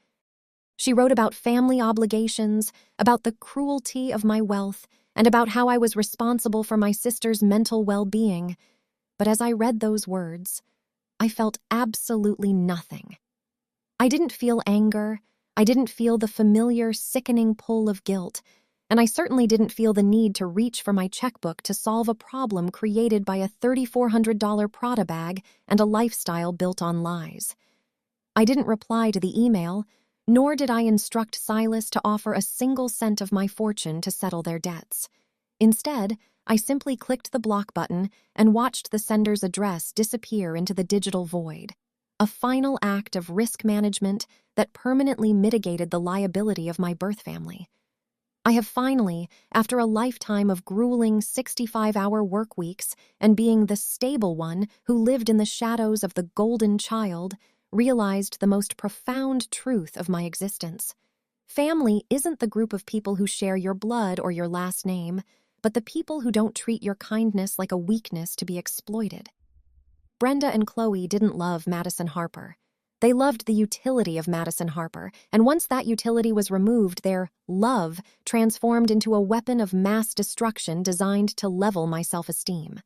She wrote about family obligations, about the cruelty of my wealth, and about how I was responsible for my sister's mental well-being. But as I read those words, I felt absolutely nothing. I didn't feel anger, I didn't feel the familiar, sickening pull of guilt, and I certainly didn't feel the need to reach for my checkbook to solve a problem created by a $3,400 Prada bag and a lifestyle built on lies. I didn't reply to the email, nor did I instruct Silas to offer a single cent of my fortune to settle their debts. Instead, I simply clicked the block button and watched the sender's address disappear into the digital void, a final act of risk management that permanently mitigated the liability of my birth family. I have finally, after a lifetime of grueling 65-hour work weeks and being the stable one who lived in the shadows of the golden child, realized the most profound truth of my existence. Family isn't the group of people who share your blood or your last name, but the people who don't treat your kindness like a weakness to be exploited. Brenda and Chloe didn't love Madison Harper. They loved the utility of Madison Harper, and once that utility was removed, their love transformed into a weapon of mass destruction designed to level my self-esteem.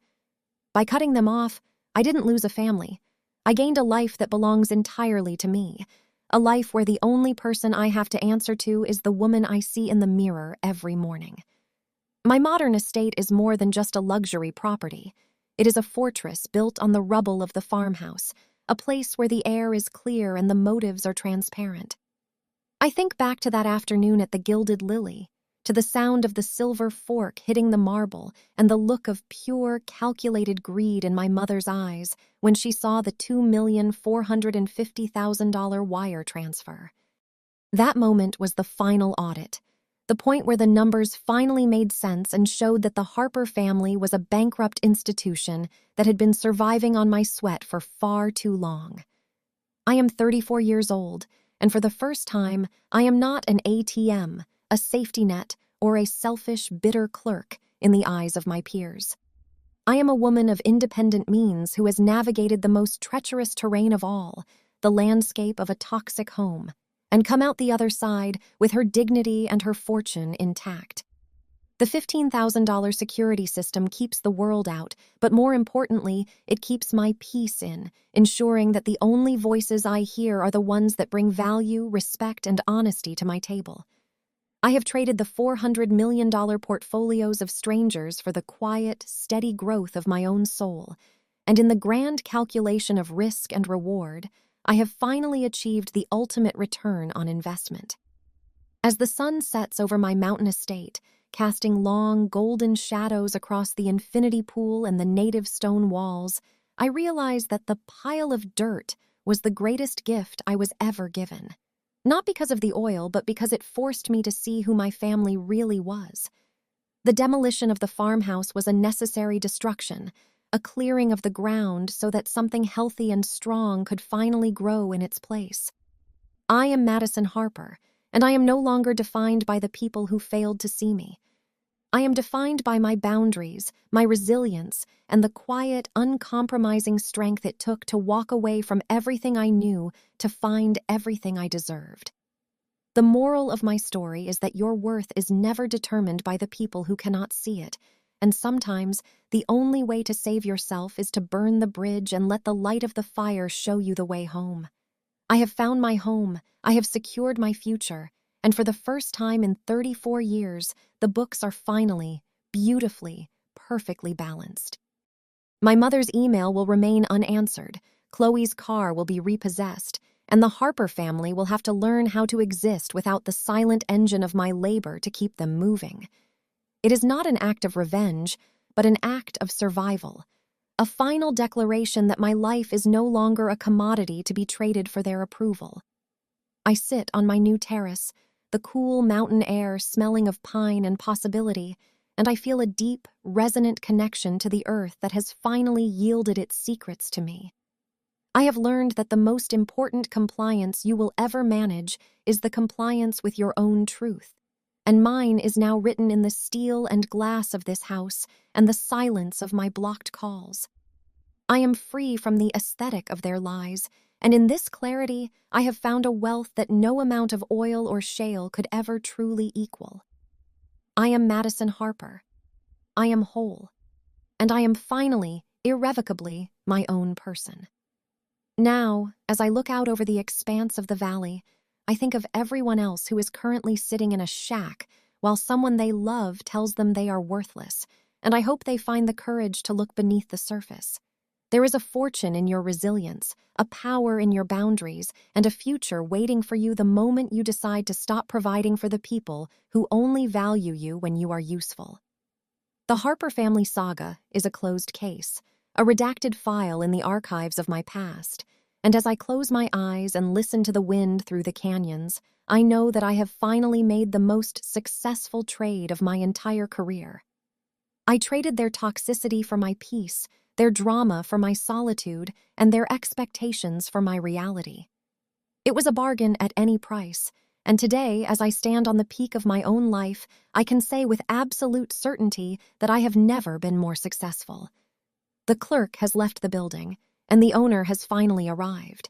By cutting them off, I didn't lose a family. I gained a life that belongs entirely to me, a life where the only person I have to answer to is the woman I see in the mirror every morning. My modern estate is more than just a luxury property. It is a fortress built on the rubble of the farmhouse, a place where the air is clear and the motives are transparent. I think back to that afternoon at the Gilded Lily, to the sound of the silver fork hitting the marble and the look of pure, calculated greed in my mother's eyes when she saw the $2,450,000 wire transfer. That moment was the final audit, the point where the numbers finally made sense and showed that the Harper family was a bankrupt institution that had been surviving on my sweat for far too long. I am 34 years old, and for the first time, I am not an ATM, a safety net, or a selfish, bitter clerk in the eyes of my peers. I am a woman of independent means who has navigated the most treacherous terrain of all, the landscape of a toxic home, and come out the other side with her dignity and her fortune intact. The $15,000 security system keeps the world out, but more importantly, it keeps my peace in, ensuring that the only voices I hear are the ones that bring value, respect, and honesty to my table. I have traded the $400 million portfolios of strangers for the quiet, steady growth of my own soul, and in the grand calculation of risk and reward, I have finally achieved the ultimate return on investment. As the sun sets over my mountain estate, casting long, golden shadows across the infinity pool and the native stone walls, I realized that the pile of dirt was the greatest gift I was ever given. Not because of the oil, but because it forced me to see who my family really was. The demolition of the farmhouse was a necessary destruction, a clearing of the ground so that something healthy and strong could finally grow in its place. I am Madison Harper, and I am no longer defined by the people who failed to see me. I am defined by my boundaries, my resilience, and the quiet, uncompromising strength it took to walk away from everything I knew to find everything I deserved. The moral of my story is that your worth is never determined by the people who cannot see it, and sometimes the only way to save yourself is to burn the bridge and let the light of the fire show you the way home. I have found my home, I have secured my future, and for the first time in 34 years, the books are finally, beautifully, perfectly balanced. My mother's email will remain unanswered, Chloe's car will be repossessed, and the Harper family will have to learn how to exist without the silent engine of my labor to keep them moving. It is not an act of revenge, but an act of survival, a final declaration that my life is no longer a commodity to be traded for their approval. I sit on my new terrace, the cool mountain air smelling of pine and possibility, and I feel a deep, resonant connection to the earth that has finally yielded its secrets to me. I have learned that the most important compliance you will ever manage is the compliance with your own truth, and mine is now written in the steel and glass of this house and the silence of my blocked calls. I am free from the aesthetic of their lies, and in this clarity I have found a wealth that no amount of oil or shale could ever truly equal. I am Madison Harper. I am whole, and I am finally, irrevocably, my own person. Now, as I look out over the expanse of the valley, I think of everyone else who is currently sitting in a shack while someone they love tells them they are worthless, and I hope they find the courage to look beneath the surface. There is a fortune in your resilience, a power in your boundaries, and a future waiting for you the moment you decide to stop providing for the people who only value you when you are useful. The Harper family saga is a closed case, a redacted file in the archives of my past, and as I close my eyes and listen to the wind through the canyons, I know that I have finally made the most successful trade of my entire career. I traded their toxicity for my peace, their drama for my solitude, and their expectations for my reality. It was a bargain at any price, and today, as I stand on the peak of my own life, I can say with absolute certainty that I have never been more successful. The clerk has left the building, and the owner has finally arrived.